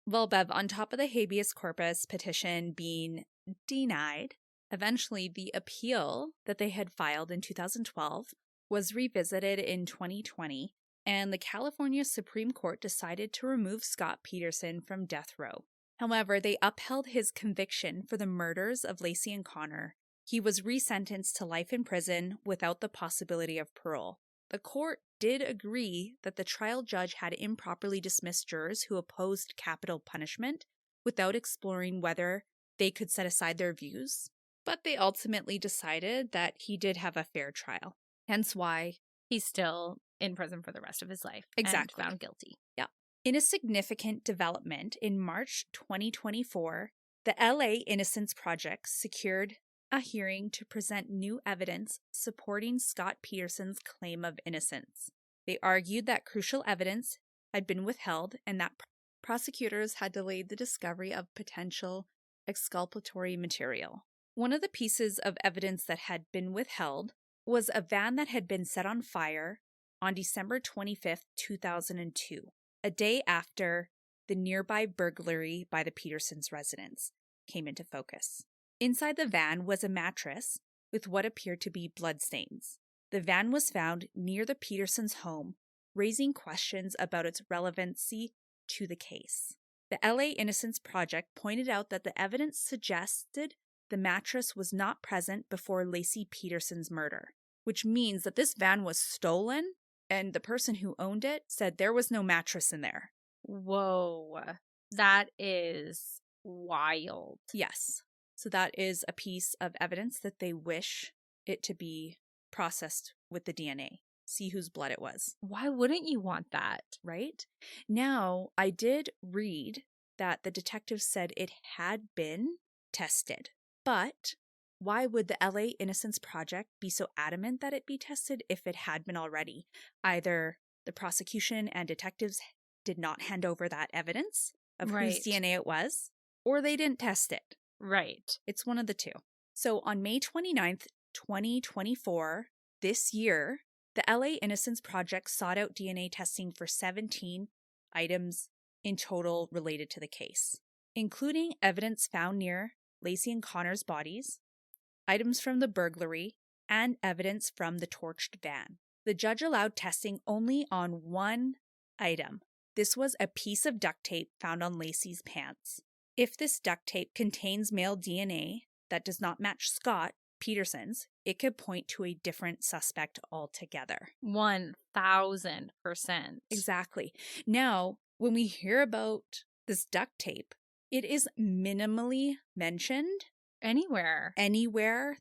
Well, Bev, on top of the habeas corpus petition being denied, eventually the appeal that they had filed in 2012 was revisited in 2020, and the California Supreme Court decided to remove Scott Peterson from death row. However, they upheld his conviction for the murders of Lacey and Connor. He was resentenced to life in prison without the possibility of parole. The court did agree that the trial judge had improperly dismissed jurors who opposed capital punishment without exploring whether they could set aside their views, but they ultimately decided that he did have a fair trial. Hence why he's still in prison for the rest of his life. Exactly. And found guilty. Yeah. In a significant development, in March 2024, the LA Innocence Project secured a hearing to present new evidence supporting Scott Peterson's claim of innocence. They argued that crucial evidence had been withheld and that prosecutors had delayed the discovery of potential exculpatory material. One of the pieces of evidence that had been withheld was a van that had been set on fire on December 25th, 2002, a day after the nearby burglary by the Petersons' residence came into focus. Inside the van was a mattress with what appeared to be bloodstains. The van was found near the Petersons' home, raising questions about its relevancy to the case. The LA Innocence Project pointed out that the evidence suggested the mattress was not present before Lacey Peterson's murder, which means that this van was stolen and the person who owned it said there was no mattress in there. Whoa. That is wild. Yes. So that is a piece of evidence that they wish it to be processed with the DNA. See whose blood it was. Why wouldn't you want that? Right? Now, I did read that the detectives said it had been tested. But why would the LA Innocence Project be so adamant that it be tested if it had been already? Either the prosecution and detectives did not hand over that evidence of whose DNA it was, or they didn't test it. Right. It's one of the two. So on May 29th, 2024, this year, the LA Innocence Project sought out DNA testing for 17 items in total related to the case, including evidence found near Lacey and Connor's bodies, items from the burglary, and evidence from the torched van. The judge allowed testing only on one item. This was a piece of duct tape found on Lacey's pants. If this duct tape contains male DNA that does not match Scott Peterson's, it could point to a different suspect altogether. 1000%. Exactly. Now, when we hear about this duct tape, it is minimally mentioned anywhere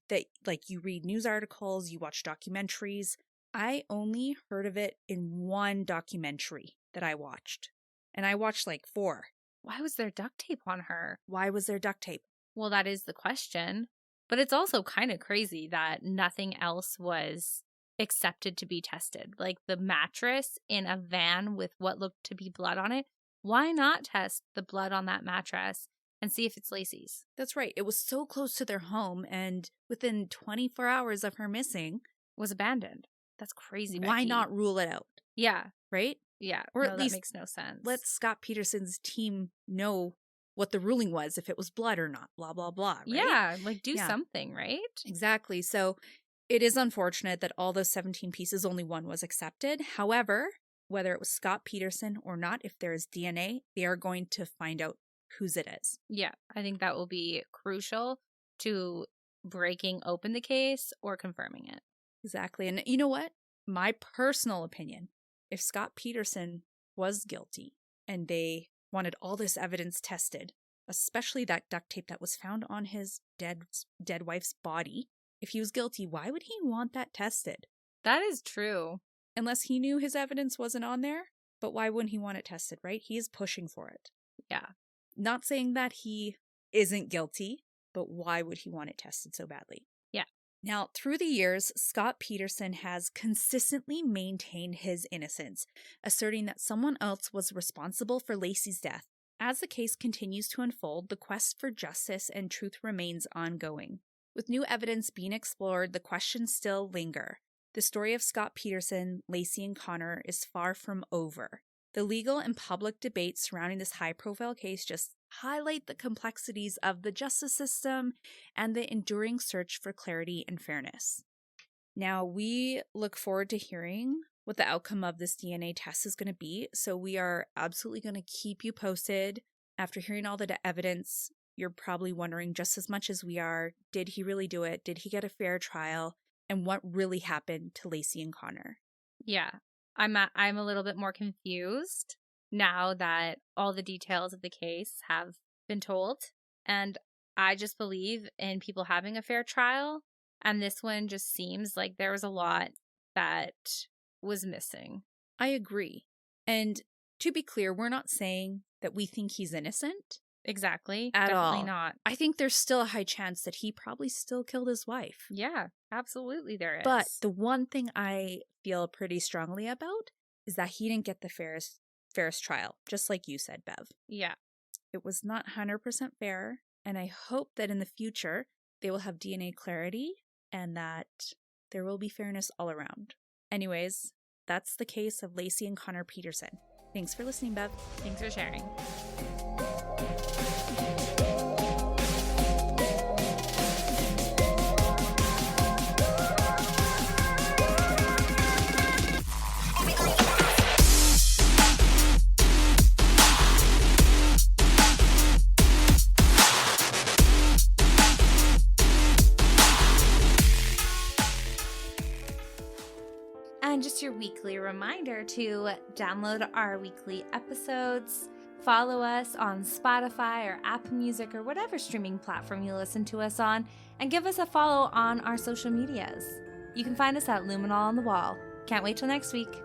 that, like, you read news articles, you watch documentaries. I only heard of it in one documentary that I watched, and I watched like 4. Why was there duct tape on her? Why was there duct tape? Well, that is the question. But it's also kind of crazy that nothing else was accepted to be tested. Like the mattress in a van with what looked to be blood on it. Why not test the blood on that mattress and see if it's Lacey's? That's right. It was so close to their home, and within 24 hours of her missing, was abandoned. That's crazy, Becky. Why not rule it out? Yeah. Right? Yeah. Or at least that makes no sense. Let Scott Peterson's team know what the ruling was, if it was blood or not, blah, blah, blah. Right? Yeah, like do something, right? Exactly. So it is unfortunate that all those 17 pieces, only one was accepted. However, whether it was Scott Peterson or not, if there is DNA, they are going to find out whose it is. Yeah, I think that will be crucial to breaking open the case or confirming it. Exactly. And you know what? My personal opinion, if Scott Peterson was guilty and they wanted all this evidence tested, especially that duct tape that was found on his dead wife's body, if he was guilty, why would he want that tested? That is true. Unless he knew his evidence wasn't on there, but why wouldn't he want it tested, right? He is pushing for it. Yeah. Not saying that he isn't guilty, but why would he want it tested so badly? Yeah. Now, through the years, Scott Peterson has consistently maintained his innocence, asserting that someone else was responsible for Lacey's death. As the case continues to unfold, the quest for justice and truth remains ongoing. With new evidence being explored, the questions still linger. The story of Scott Peterson, Lacey and Connor is far from over. The legal and public debates surrounding this high-profile case just highlight the complexities of the justice system and the enduring search for clarity and fairness. Now, we look forward to hearing what the outcome of this DNA test is going to be, so we are absolutely going to keep you posted. After hearing all the evidence, you're probably wondering just as much as we are, did he really do it? Did he get a fair trial? And what really happened to Lacey and Connor? Yeah, I'm a little bit more confused now that all the details of the case have been told. And I just believe in people having a fair trial. And this one just seems like there was a lot that was missing. I agree. And to be clear, we're not saying that we think he's innocent. Exactly. At Definitely all. not. I think there's still a high chance that he probably still killed his wife. Yeah, absolutely there is. But the one thing I feel pretty strongly about is that he didn't get the fairest trial, just like you said, Bev. Yeah. It was not 100% fair, and I hope that in the future they will have DNA clarity and that there will be fairness all around. Anyways, that's the case of Lacey and Connor Peterson. Thanks for listening, Bev. Thanks for sharing. And just your weekly reminder to download our weekly episodes, follow us on Spotify or Apple Music or whatever streaming platform you listen to us on, and give us a follow on our social medias. You can find us at Luminol on the Wall. Can't wait till next week.